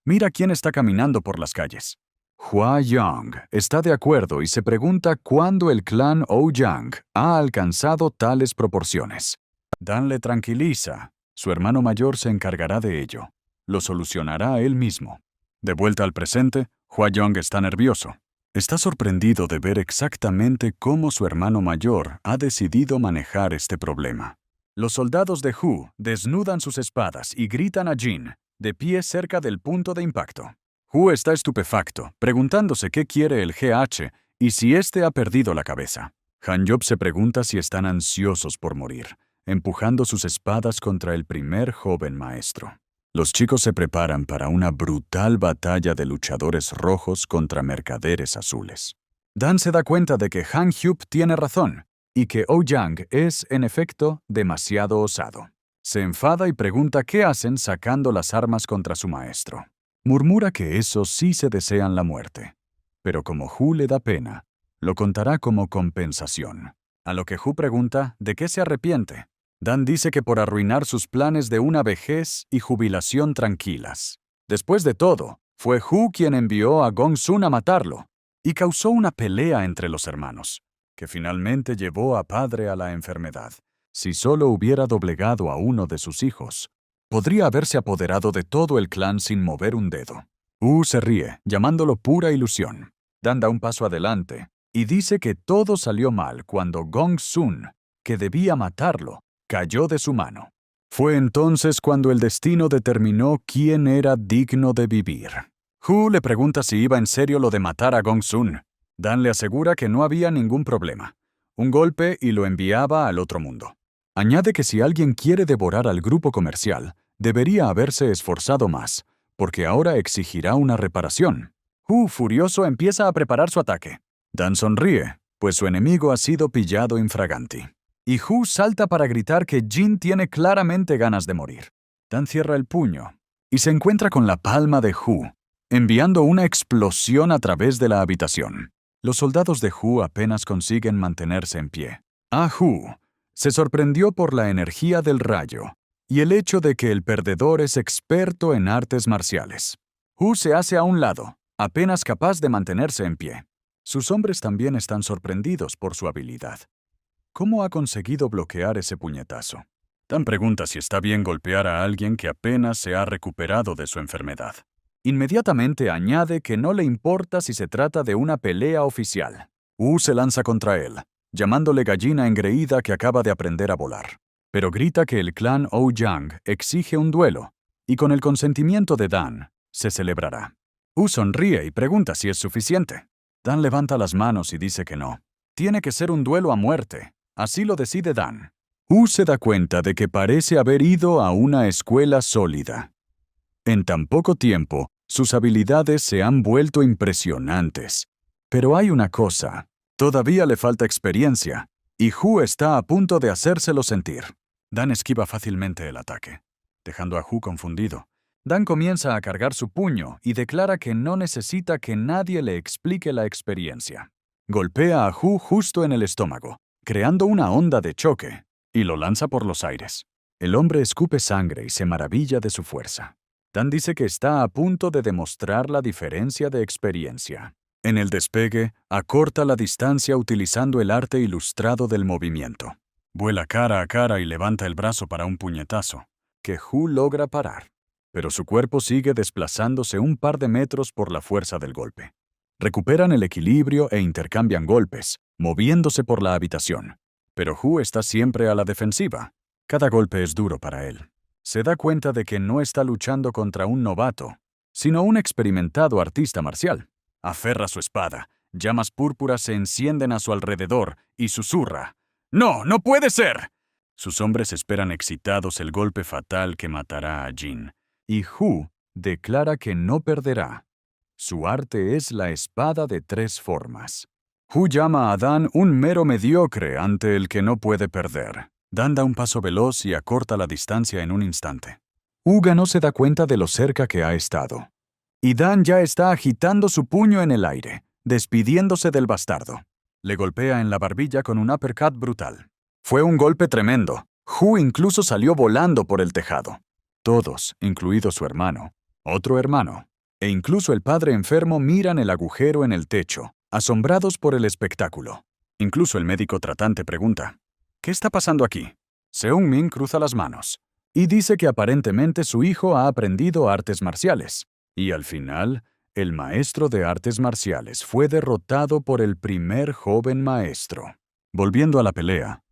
Mira quién está caminando por las calles. Hua Yong está de acuerdo y se pregunta cuándo el clan Ouyang ha alcanzado tales proporciones. Dan le tranquiliza. Su hermano mayor se encargará de ello. Lo solucionará él mismo. De vuelta al presente, Hua Yong está nervioso. Está sorprendido de ver exactamente cómo su hermano mayor ha decidido manejar este problema. Los soldados de Hu desnudan sus espadas y gritan a Jin, de pie cerca del punto de impacto. Hu está estupefacto, preguntándose qué quiere el GH y si éste ha perdido la cabeza. Han-Job se pregunta si están ansiosos por morir, empujando sus espadas contra el primer joven maestro. Los chicos se preparan para una brutal batalla de luchadores rojos contra mercaderes azules. Dan se da cuenta de que Han-Hyup tiene razón y que Ouyang es, en efecto, demasiado osado. Se enfada y pregunta qué hacen sacando las armas contra su maestro. Murmura que esos sí se desean la muerte. Pero como Hu le da pena, lo contará como compensación. A lo que Hu pregunta de qué se arrepiente. Dan dice que por arruinar sus planes de una vejez y jubilación tranquilas. Después de todo, fue Hu quien envió a Gongsun a matarlo, y causó una pelea entre los hermanos, que finalmente llevó a padre a la enfermedad. Si solo hubiera doblegado a uno de sus hijos, podría haberse apoderado de todo el clan sin mover un dedo. Hu se ríe, llamándolo pura ilusión. Dan da un paso adelante, y dice que todo salió mal cuando Gongsun, que debía matarlo, cayó de su mano. Fue entonces cuando el destino determinó quién era digno de vivir. Hu le pregunta si iba en serio lo de matar a Gongsun. Dan le asegura que no había ningún problema. Un golpe y lo enviaba al otro mundo. Añade que si alguien quiere devorar al grupo comercial, debería haberse esforzado más, porque ahora exigirá una reparación. Hu, furioso, empieza a preparar su ataque. Dan sonríe, pues su enemigo ha sido pillado infraganti. Y Hu salta para gritar que Jin tiene claramente ganas de morir. Dan cierra el puño y se encuentra con la palma de Hu, enviando una explosión a través de la habitación. Los soldados de Hu apenas consiguen mantenerse en pie. Hu se sorprendió por la energía del rayo y el hecho de que el perdedor es experto en artes marciales. Hu se hace a un lado apenas capaz de mantenerse en pie. Sus hombres también están sorprendidos por su habilidad. ¿Cómo ha conseguido bloquear ese puñetazo? Dan pregunta si está bien golpear a alguien que apenas se ha recuperado de su enfermedad. Inmediatamente añade que no le importa si se trata de una pelea oficial. Se lanza contra él, llamándole gallina engreída que acaba de aprender a volar. Pero grita que el clan Ouyang exige un duelo, y con el consentimiento de Dan, se celebrará. Sonríe y pregunta si es suficiente. Dan levanta las manos y dice que no. Tiene que ser un duelo a muerte. Así lo decide Dan. Se da cuenta de que parece haber ido a una escuela sólida. En tan poco tiempo, sus habilidades se han vuelto impresionantes. Pero hay una cosa. Todavía le falta experiencia, y está a punto de hacérselo sentir. Dan esquiva fácilmente el ataque, dejando a confundido. Dan comienza a cargar su puño y declara que no necesita que nadie le explique la experiencia. Golpea a justo en el estómago, creando una onda de choque, y lo lanza por los aires. El hombre escupe sangre y se maravilla de su fuerza. Dan dice que está a punto de demostrar la diferencia de experiencia. En el despegue, acorta la distancia utilizando el arte ilustrado del movimiento. Vuela cara a cara y levanta el brazo para un puñetazo, que logra parar. Pero su cuerpo sigue desplazándose un par de metros por la fuerza del golpe. Recuperan el equilibrio e intercambian golpes, moviéndose por la habitación. Pero está siempre a la defensiva. Cada golpe es duro para él. Se da cuenta de que no está luchando contra un novato, sino un experimentado artista marcial. Aferra su espada, llamas púrpuras se encienden a su alrededor y susurra: ¡No, no puede ser! Sus hombres esperan excitados el golpe fatal que matará a Jin. Y declara que no perderá. Su arte es la espada de 3 formas. Llama a Dan un mero mediocre ante el que no puede perder. Dan da un paso veloz y acorta la distancia en un instante. No se da cuenta de lo cerca que ha estado. Y Dan ya está agitando su puño en el aire, despidiéndose del bastardo. Le golpea en la barbilla con un uppercut brutal. Fue un golpe tremendo. Incluso salió volando por el tejado. Todos, incluido su hermano, otro hermano, e incluso el padre enfermo miran el agujero en el techo, asombrados por el espectáculo. Incluso el médico tratante pregunta: ¿qué está pasando aquí? Seung-min cruza las manos y dice que aparentemente su hijo ha aprendido artes marciales. Y al final, el maestro de artes marciales fue derrotado por el primer joven maestro. Volviendo a la pelea,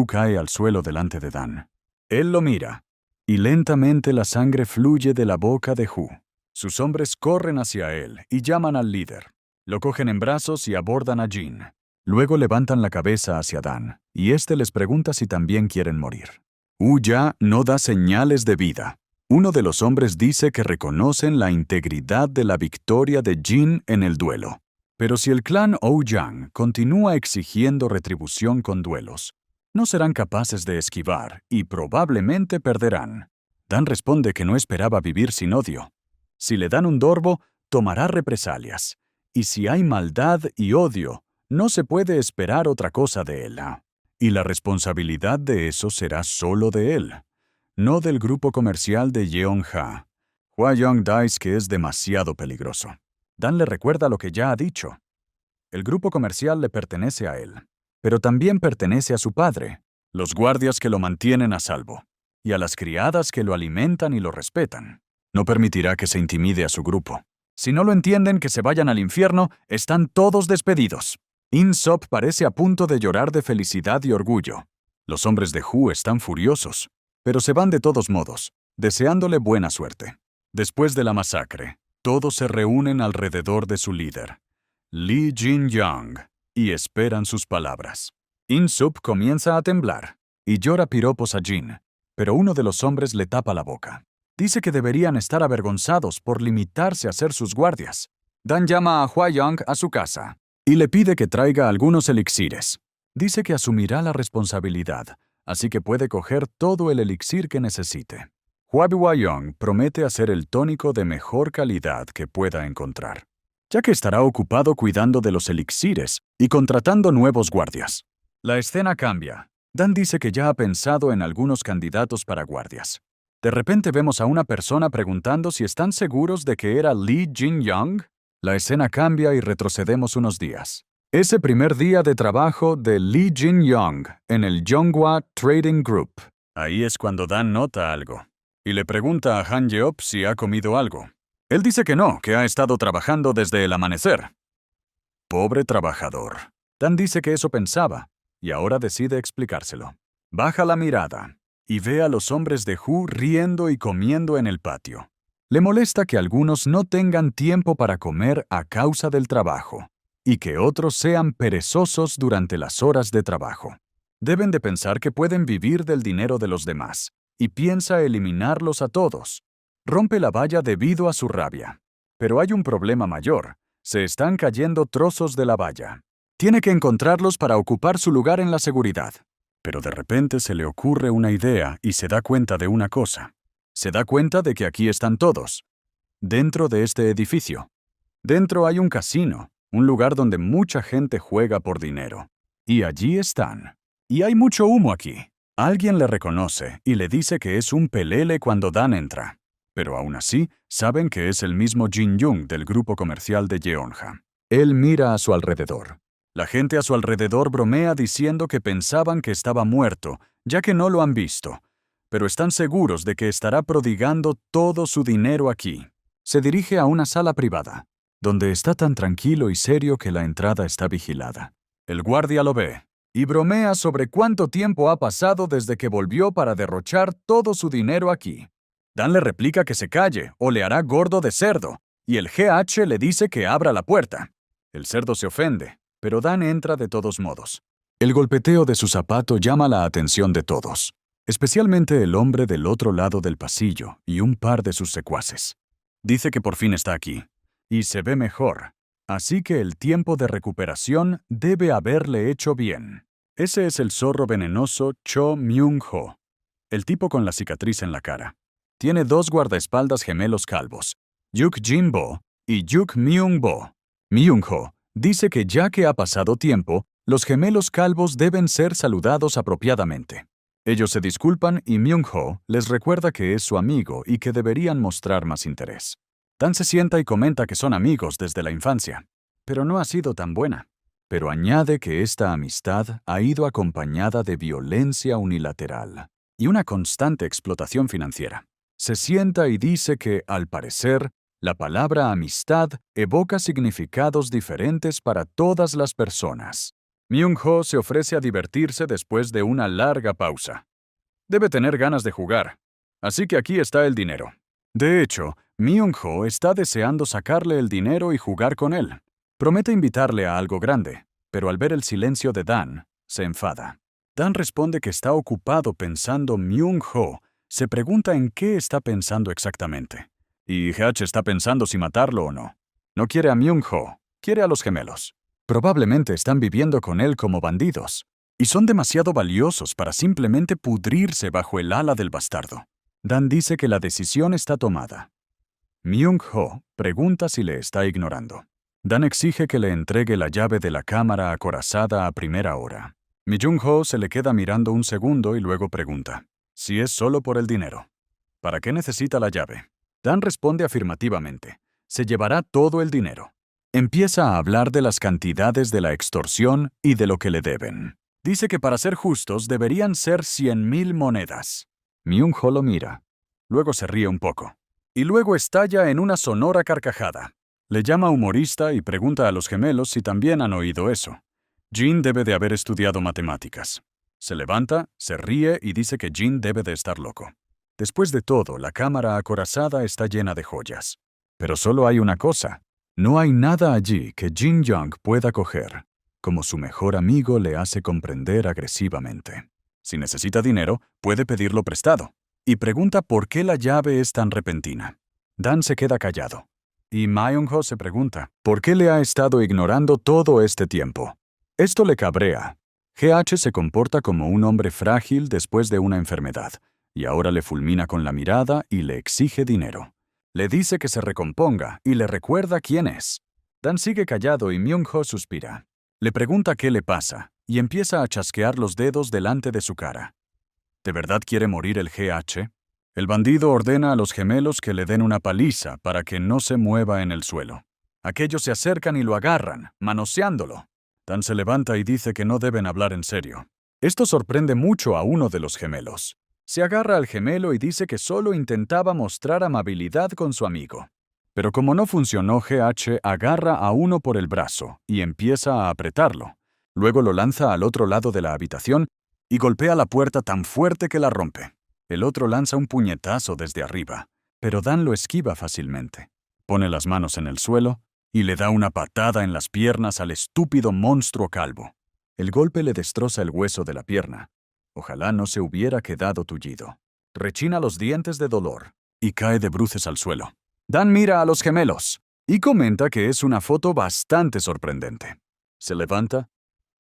cae al suelo delante de Dan. Él lo mira, y lentamente la sangre fluye de la boca de Sus hombres corren hacia él y llaman al líder. Lo cogen en brazos y abordan a Jin. Luego levantan la cabeza hacia Dan, y éste les pregunta si también quieren morir. Ya no da señales de vida. Uno de los hombres dice que reconocen la integridad de la victoria de Jin en el duelo. Pero si el clan Ouyang continúa exigiendo retribución con duelos, no serán capaces de esquivar y probablemente perderán. Dan responde que no esperaba vivir sin odio. Si le dan un dorbo, tomará represalias. Y si hay maldad y odio, no se puede esperar otra cosa de él. Y la responsabilidad de eso será solo de él, no del grupo comercial de Yeonja. Hwayong dice que es demasiado peligroso. Dan le recuerda lo que ya ha dicho. El grupo comercial le pertenece a él, pero también pertenece a su padre, los guardias que lo mantienen a salvo, y a las criadas que lo alimentan y lo respetan. No permitirá que se intimide a su grupo. Si no lo entienden, que se vayan al infierno, están todos despedidos. In-sop parece a punto de llorar de felicidad y orgullo. Los hombres de están furiosos, pero se van de todos modos, deseándole buena suerte. Después de la masacre, todos se reúnen alrededor de su líder, Lee Jin-young, y esperan sus palabras. In-sop comienza a temblar y llora piropos a Jin, pero uno de los hombres le tapa la boca. Dice que deberían estar avergonzados por limitarse a ser sus guardias. Dan llama a Hwayong a su casa y le pide que traiga algunos elixires. Dice que asumirá la responsabilidad, así que puede coger todo el elixir que necesite. Hwayong promete hacer el tónico de mejor calidad que pueda encontrar, ya que estará ocupado cuidando de los elixires y contratando nuevos guardias. La escena cambia. Dan dice que ya ha pensado en algunos candidatos para guardias. De repente vemos a una persona preguntando si están seguros de que era Lee Jin-young. La escena cambia y retrocedemos unos días. Ese primer día de trabajo de Lee Jin-young en el Yonghwa Trading Group. Ahí es cuando Dan nota algo. Y le pregunta a Han Yeop si ha comido algo. Él dice que no, que ha estado trabajando desde el amanecer. Pobre trabajador. Dan dice que eso pensaba, y ahora decide explicárselo. Baja la mirada y ve a los hombres de Hu riendo y comiendo en el patio. Le molesta que algunos no tengan tiempo para comer a causa del trabajo, y que otros sean perezosos durante las horas de trabajo. Deben de pensar que pueden vivir del dinero de los demás, y piensa eliminarlos a todos. Rompe la valla debido a su rabia. Pero hay un problema mayor. Se están cayendo trozos de la valla. Tiene que encontrarlos para ocupar su lugar en la seguridad. Pero de repente se le ocurre una idea y se da cuenta de una cosa. Se da cuenta de que aquí están todos. Dentro de este edificio. Dentro hay un casino, un lugar donde mucha gente juega por dinero. Y allí están. Y hay mucho humo aquí. Alguien le reconoce y le dice que es un pelele cuando Dan entra. Pero aún así, saben que es el mismo Jin-young del grupo comercial de Yeonja. Él mira a su alrededor. La gente a su alrededor bromea diciendo que pensaban que estaba muerto, ya que no lo han visto, pero están seguros de que estará prodigando todo su dinero aquí. Se dirige a una sala privada, donde está tan tranquilo y serio que la entrada está vigilada. El guardia lo ve y bromea sobre cuánto tiempo ha pasado desde que volvió para derrochar todo su dinero aquí. Dan le replica que se calle o le hará gordo de cerdo, y el GH le dice que abra la puerta. El cerdo se ofende, pero Dan entra de todos modos. El golpeteo de su zapato llama la atención de todos, especialmente el hombre del otro lado del pasillo y un par de sus secuaces. Dice que por fin está aquí, y se ve mejor, así que el tiempo de recuperación debe haberle hecho bien. Ese es el zorro venenoso Cho Myung-ho, el tipo con la cicatriz en la cara. Tiene dos guardaespaldas gemelos calvos, Yuk Jin-bo y Yuk Myung-bo. Myung-ho dice que ya que ha pasado tiempo, los gemelos calvos deben ser saludados apropiadamente. Ellos se disculpan y Myung-ho les recuerda que es su amigo y que deberían mostrar más interés. Dan se sienta y comenta que son amigos desde la infancia, pero no ha sido tan buena. Pero añade que esta amistad ha ido acompañada de violencia unilateral y una constante explotación financiera. Se sienta y dice que, al parecer, la palabra amistad evoca significados diferentes para todas las personas. Myung-ho se ofrece a divertirse después de una larga pausa. Debe tener ganas de jugar, así que aquí está el dinero. De hecho, Myung-ho está deseando sacarle el dinero y jugar con él. Promete invitarle a algo grande, pero al ver el silencio de Dan, se enfada. Dan responde que está ocupado pensando Myung-ho. Se pregunta en qué está pensando exactamente. Y H está pensando si matarlo o no. No quiere a Myung-ho, quiere a los gemelos. Probablemente están viviendo con él como bandidos. Y son demasiado valiosos para simplemente pudrirse bajo el ala del bastardo. Dan dice que la decisión está tomada. Myung-ho pregunta si le está ignorando. Dan exige que le entregue la llave de la cámara acorazada a primera hora. Myung-ho se le queda mirando un segundo y luego pregunta si es solo por el dinero. ¿Para qué necesita la llave? Dan responde afirmativamente. Se llevará todo el dinero. Empieza a hablar de las cantidades de la extorsión y de lo que le deben. Dice que para ser justos deberían ser 100,000 monedas. Myung-ho lo mira. Luego se ríe un poco. Y luego estalla en una sonora carcajada. Le llama humorista y pregunta a los gemelos si también han oído eso. Jin debe de haber estudiado matemáticas. Se levanta, se ríe y dice que Jin debe de estar loco. Después de todo, la cámara acorazada está llena de joyas. Pero solo hay una cosa. No hay nada allí que Jin-young pueda coger, como su mejor amigo le hace comprender agresivamente. Si necesita dinero, puede pedirlo prestado. Y pregunta por qué la llave es tan repentina. Dan se queda callado. Y Myung-ho se pregunta, ¿por qué le ha estado ignorando todo este tiempo? Esto le cabrea. GH se comporta como un hombre frágil después de una enfermedad, y ahora le fulmina con la mirada y le exige dinero. Le dice que se recomponga y le recuerda quién es. Dan sigue callado y Myung-ho suspira. Le pregunta qué le pasa, y empieza a chasquear los dedos delante de su cara. ¿De verdad quiere morir el GH? El bandido ordena a los gemelos que le den una paliza para que no se mueva en el suelo. Aquellos se acercan y lo agarran, manoseándolo. Dan se levanta y dice que no deben hablar en serio. Esto sorprende mucho a uno de los gemelos. Se agarra al gemelo y dice que solo intentaba mostrar amabilidad con su amigo. Pero como no funcionó, GH agarra a uno por el brazo y empieza a apretarlo. Luego lo lanza al otro lado de la habitación y golpea la puerta tan fuerte que la rompe. El otro lanza un puñetazo desde arriba, pero Dan lo esquiva fácilmente. Pone las manos en el suelo y le da una patada en las piernas al estúpido monstruo calvo. El golpe le destroza el hueso de la pierna. Ojalá no se hubiera quedado tullido. Rechina los dientes de dolor y cae de bruces al suelo. Dan mira a los gemelos y comenta que es una foto bastante sorprendente. Se levanta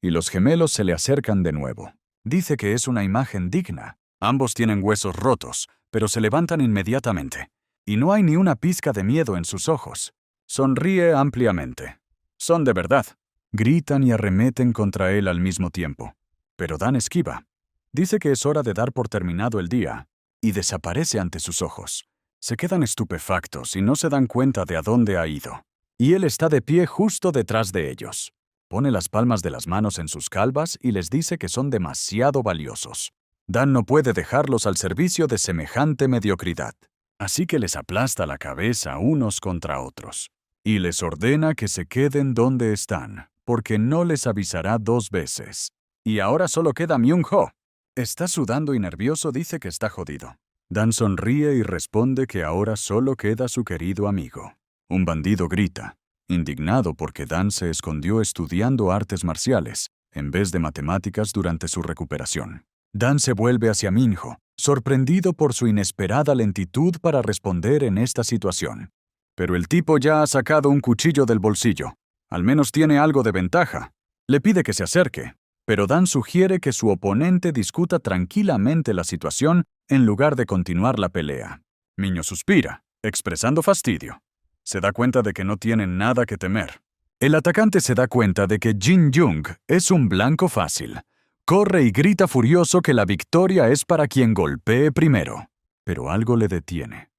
y los gemelos se le acercan de nuevo. Dice que es una imagen digna. Ambos tienen huesos rotos, pero se levantan inmediatamente. Y no hay ni una pizca de miedo en sus ojos. Sonríe ampliamente. Son de verdad. Gritan y arremeten contra él al mismo tiempo. Pero Dan esquiva. Dice que es hora de dar por terminado el día, y desaparece ante sus ojos. Se quedan estupefactos y no se dan cuenta de a dónde ha ido. Y él está de pie justo detrás de ellos. Pone las palmas de las manos en sus calvas y les dice que son demasiado valiosos. Dan no puede dejarlos al servicio de semejante mediocridad. Así que les aplasta la cabeza unos contra otros. Y les ordena que se queden donde están, porque no les avisará 2 veces. Y ahora solo queda Myung-ho. Está sudando y nervioso, dice que está jodido. Dan sonríe y responde que ahora solo queda su querido amigo. Un bandido grita, indignado porque Dan se escondió estudiando artes marciales, en vez de matemáticas durante su recuperación. Dan se vuelve hacia Minho, sorprendido por su inesperada lentitud para responder en esta situación. Pero el tipo ya ha sacado un cuchillo del bolsillo. Al menos tiene algo de ventaja. Le pide que se acerque, pero Dan sugiere que su oponente discuta tranquilamente la situación en lugar de continuar la pelea. Minho suspira, expresando fastidio. Se da cuenta de que no tienen nada que temer. El atacante se da cuenta de que Jin Young es un blanco fácil. Corre y grita furioso que la victoria es para quien golpee primero. Pero algo le detiene.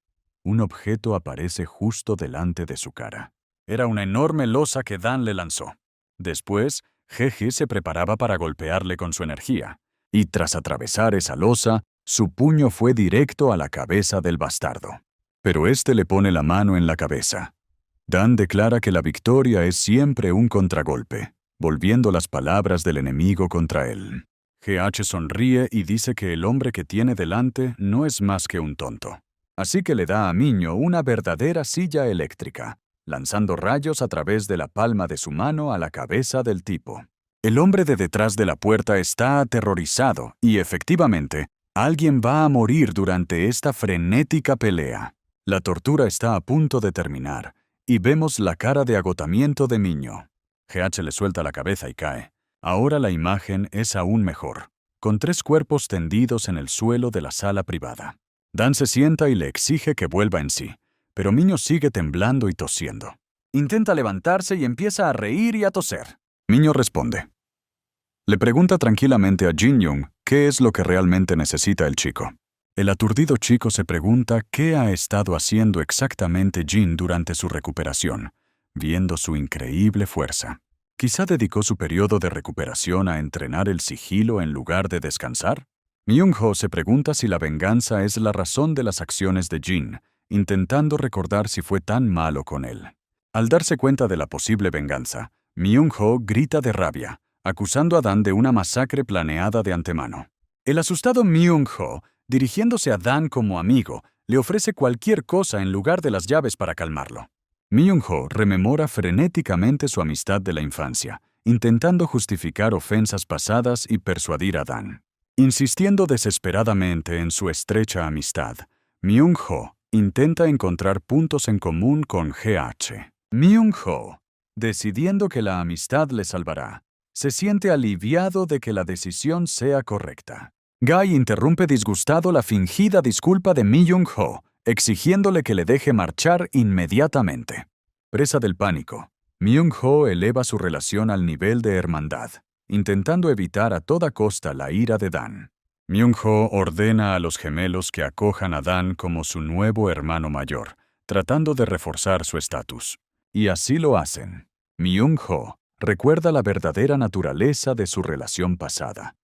Un objeto aparece justo delante de su cara. Era una enorme losa que Dan le lanzó. Después, Jeje se preparaba para golpearle con su energía. Y tras atravesar esa losa, su puño fue directo a la cabeza del bastardo. Pero este le pone la mano en la cabeza. Dan declara que la victoria es siempre un contragolpe, volviendo las palabras del enemigo contra él. GH sonríe y dice que el hombre que tiene delante no es más que un tonto. Así que le da a Minho una verdadera silla eléctrica, lanzando rayos a través de la palma de su mano a la cabeza del tipo. El hombre de detrás de la puerta está aterrorizado y, efectivamente, alguien va a morir durante esta frenética pelea. La tortura está a punto de terminar, y vemos la cara de agotamiento de Minho. GH le suelta la cabeza y cae. Ahora la imagen es aún mejor, con 3 cuerpos tendidos en el suelo de la sala privada. Dan se sienta y le exige que vuelva en sí, pero Minho sigue temblando y tosiendo. Intenta levantarse y empieza a reír y a toser. Minho responde. Le pregunta tranquilamente a Jin Young qué es lo que realmente necesita el chico. El aturdido chico se pregunta qué ha estado haciendo exactamente Jin durante su recuperación, viendo su increíble fuerza. ¿Quizá dedicó su periodo de recuperación a entrenar el sigilo en lugar de descansar? Myung-ho se pregunta si la venganza es la razón de las acciones de Jin, intentando recordar si fue tan malo con él. Al darse cuenta de la posible venganza, Myung-ho grita de rabia, acusando a Dan de una masacre planeada de antemano. El asustado Myung-ho, dirigiéndose a Dan como amigo, le ofrece cualquier cosa en lugar de las llaves para calmarlo. Myung-ho rememora frenéticamente su amistad de la infancia, intentando justificar ofensas pasadas y persuadir a Dan. Insistiendo desesperadamente en su estrecha amistad, Myung-ho intenta encontrar puntos en común con GH. Myung-ho, decidiendo que la amistad le salvará, se siente aliviado de que la decisión sea correcta. Guy interrumpe disgustado la fingida disculpa de Myung-ho, exigiéndole que le deje marchar inmediatamente. Presa del pánico, Myung-ho eleva su relación al nivel de hermandad, intentando evitar a toda costa la ira de Dan. Myung-ho ordena a los gemelos que acojan a Dan como su nuevo hermano mayor, tratando de reforzar su estatus. Y así lo hacen. Myung-ho recuerda la verdadera naturaleza de su relación pasada,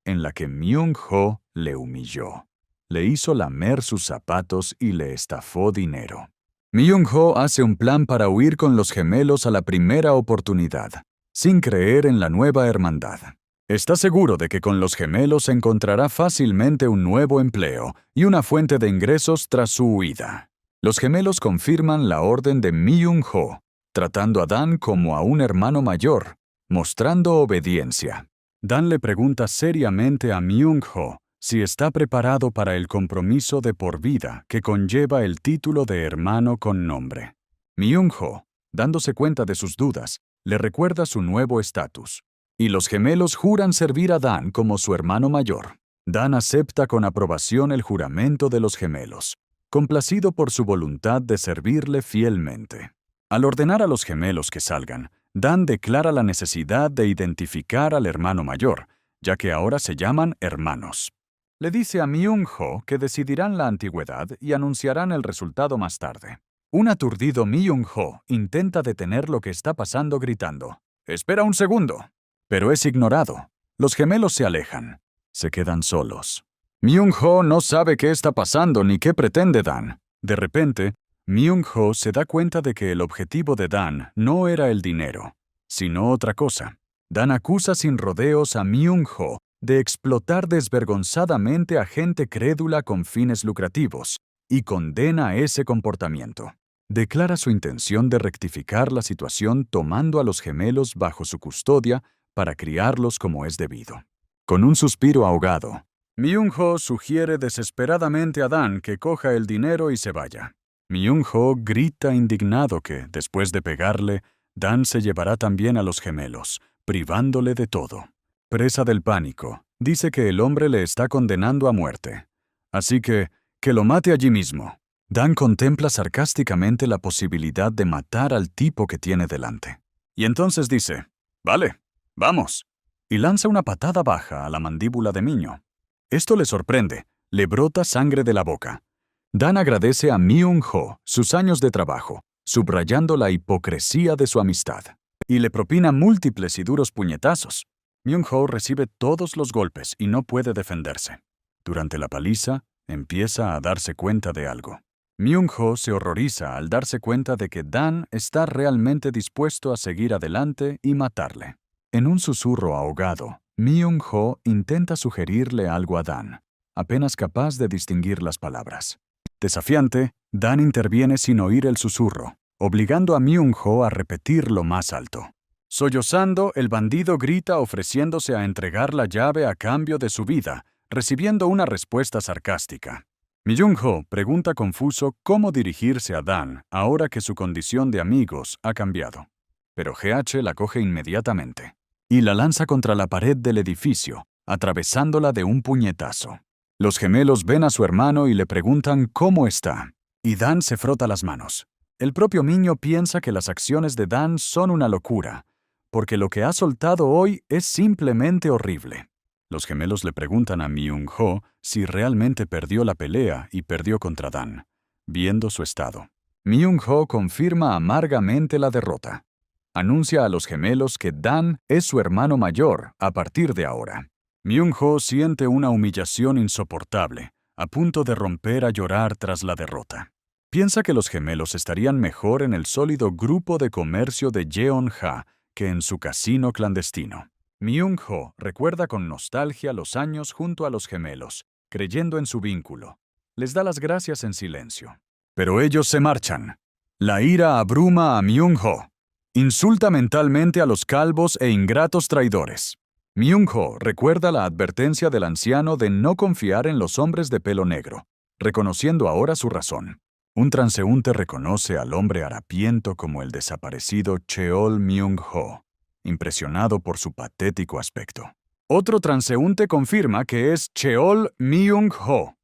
en la que Myung-ho le humilló, le hizo lamer sus zapatos y le estafó dinero. Myung-ho hace un plan para huir con los gemelos a la primera oportunidad, sin creer en la nueva hermandad. Está seguro de que con los gemelos encontrará fácilmente un nuevo empleo y una fuente de ingresos tras su huida. Los gemelos confirman la orden de Myung-ho, tratando a Dan como a un hermano mayor, mostrando obediencia. Dan le pregunta seriamente a Myung-ho si está preparado para el compromiso de por vida que conlleva el título de hermano con nombre. Myung-ho, dándose cuenta de sus dudas, le recuerda su nuevo estatus. Y los gemelos juran servir a Dan como su hermano mayor. Dan acepta con aprobación el juramento de los gemelos, complacido por su voluntad de servirle fielmente. Al ordenar a los gemelos que salgan, Dan declara la necesidad de identificar al hermano mayor, ya que ahora se llaman hermanos. Le dice a Myung-ho que decidirán la antigüedad y anunciarán el resultado más tarde. Un aturdido Myung-ho intenta detener lo que está pasando gritando: «¡Espera un segundo!». Pero es ignorado. Los gemelos se alejan. Se quedan solos. Myung-ho no sabe qué está pasando ni qué pretende Dan. De repente, Myung-ho se da cuenta de que el objetivo de Dan no era el dinero, sino otra cosa. Dan acusa sin rodeos a Myung-ho de explotar desvergonzadamente a gente crédula con fines lucrativos y condena ese comportamiento. Declara su intención de rectificar la situación tomando a los gemelos bajo su custodia para criarlos como es debido. Con un suspiro ahogado, Myung-ho sugiere desesperadamente a Dan que coja el dinero y se vaya. Myung-ho grita indignado que, después de pegarle, Dan se llevará también a los gemelos, privándole de todo. Presa del pánico, dice que el hombre le está condenando a muerte. Así que lo mate allí mismo. Dan contempla sarcásticamente la posibilidad de matar al tipo que tiene delante. Y entonces dice: «Vale, vamos», y lanza una patada baja a la mandíbula de Miño. Esto le sorprende, le brota sangre de la boca. Dan agradece a Myung-ho sus años de trabajo, subrayando la hipocresía de su amistad, y le propina múltiples y duros puñetazos. Myung-ho recibe todos los golpes y no puede defenderse. Durante la paliza, empieza a darse cuenta de algo. Myung-ho se horroriza al darse cuenta de que Dan está realmente dispuesto a seguir adelante y matarle. En un susurro ahogado, Myung-ho intenta sugerirle algo a Dan, apenas capaz de distinguir las palabras. Desafiante, Dan interviene sin oír el susurro, obligando a Myung-ho a repetirlo más alto. Sollozando, el bandido grita ofreciéndose a entregar la llave a cambio de su vida, recibiendo una respuesta sarcástica. Myung-ho pregunta confuso cómo dirigirse a Dan ahora que su condición de amigos ha cambiado. Pero GH la coge inmediatamente y la lanza contra la pared del edificio, atravesándola de un puñetazo. Los gemelos ven a su hermano y le preguntan cómo está, y Dan se frota las manos. El propio Miño piensa que las acciones de Dan son una locura, porque lo que ha soltado hoy es simplemente horrible. Los gemelos le preguntan a Myung-ho si realmente perdió la pelea y perdió contra Dan, viendo su estado. Myung-ho confirma amargamente la derrota. Anuncia a los gemelos que Dan es su hermano mayor a partir de ahora. Myung-ho siente una humillación insoportable, a punto de romper a llorar tras la derrota. Piensa que los gemelos estarían mejor en el sólido grupo de comercio de Jeonja que en su casino clandestino. Myung-ho recuerda con nostalgia los años junto a los gemelos, creyendo en su vínculo. Les da las gracias en silencio. Pero ellos se marchan. La ira abruma a Myung-ho. Insulta mentalmente a los calvos e ingratos traidores. Myung-ho recuerda la advertencia del anciano de no confiar en los hombres de pelo negro, reconociendo ahora su razón. Un transeúnte reconoce al hombre harapiento como el desaparecido Cheol Myung-ho, impresionado por su patético aspecto. Otro transeúnte confirma que es Cheol Myung-ho.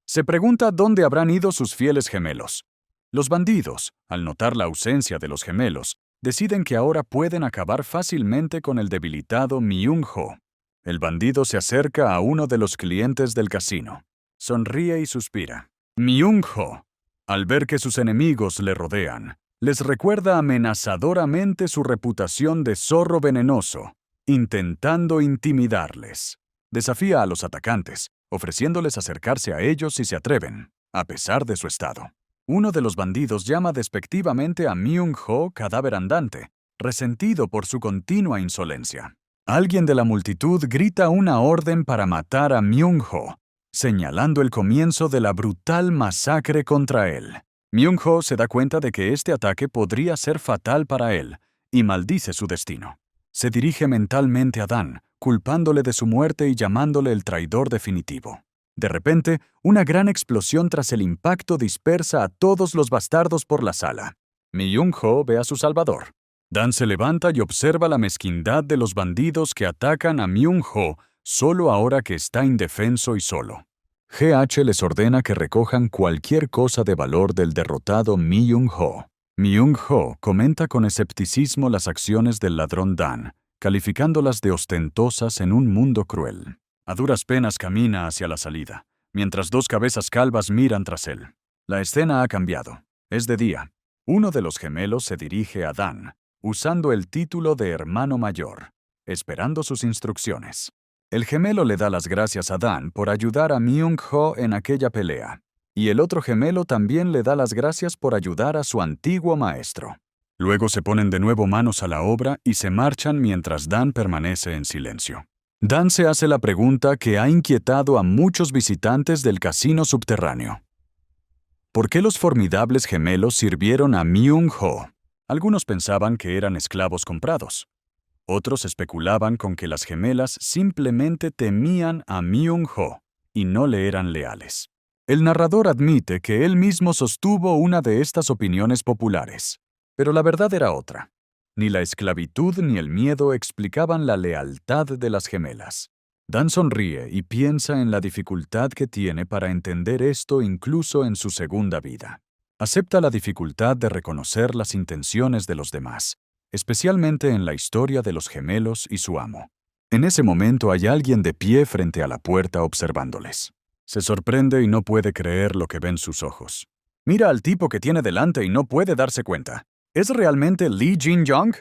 Se pregunta dónde habrán ido sus fieles gemelos. Los bandidos, al notar la ausencia de los gemelos, deciden que ahora pueden acabar fácilmente con el debilitado Myung-ho. El bandido se acerca a uno de los clientes del casino. Sonríe y suspira. Myung-ho, al ver que sus enemigos le rodean, Les recuerda amenazadoramente su reputación de zorro venenoso, intentando intimidarles. Desafía a los atacantes, ofreciéndoles acercarse a ellos si se atreven, a pesar de su estado. Uno de los bandidos llama despectivamente a Myung-ho cadáver andante, resentido por su continua insolencia. Alguien de la multitud grita una orden para matar a Myung-ho, señalando el comienzo de la brutal masacre contra él. Myung-ho se da cuenta de que este ataque podría ser fatal para él, y maldice su destino. Se dirige mentalmente a Dan, culpándole de su muerte y llamándole el traidor definitivo. De repente, una gran explosión tras el impacto dispersa a todos los bastardos por la sala. Myung-ho ve a su salvador. Dan se levanta y observa la mezquindad de los bandidos que atacan a Myung-ho solo ahora que está indefenso y solo. GH les ordena que recojan cualquier cosa de valor del derrotado Myung-ho. Myung-ho comenta con escepticismo las acciones del ladrón Dan, calificándolas de ostentosas en un mundo cruel. A duras penas camina hacia la salida, mientras dos cabezas calvas miran tras él. La escena ha cambiado. Es de día. Uno de los gemelos se dirige a Dan, usando el título de hermano mayor, esperando sus instrucciones. El gemelo le da las gracias a Dan por ayudar a Myung-ho en aquella pelea, y el otro gemelo también le da las gracias por ayudar a su antiguo maestro. Luego se ponen de nuevo manos a la obra y se marchan mientras Dan permanece en silencio. Dan se hace la pregunta que ha inquietado a muchos visitantes del casino subterráneo. ¿Por qué los formidables gemelos sirvieron a Myung-ho? Algunos pensaban que eran esclavos comprados. Otros especulaban con que las gemelas simplemente temían a Myung-ho y no le eran leales. El narrador admite que él mismo sostuvo una de estas opiniones populares, pero la verdad era otra. Ni la esclavitud ni el miedo explicaban la lealtad de las gemelas. Dan sonríe y piensa en la dificultad que tiene para entender esto incluso en su segunda vida. Acepta la dificultad de reconocer las intenciones de los demás, especialmente en la historia de los gemelos y su amo. En ese momento hay alguien de pie frente a la puerta observándoles. Se sorprende y no puede creer lo que ven sus ojos. Mira al tipo que tiene delante y no puede darse cuenta. ¿Es realmente Lee Jin-young?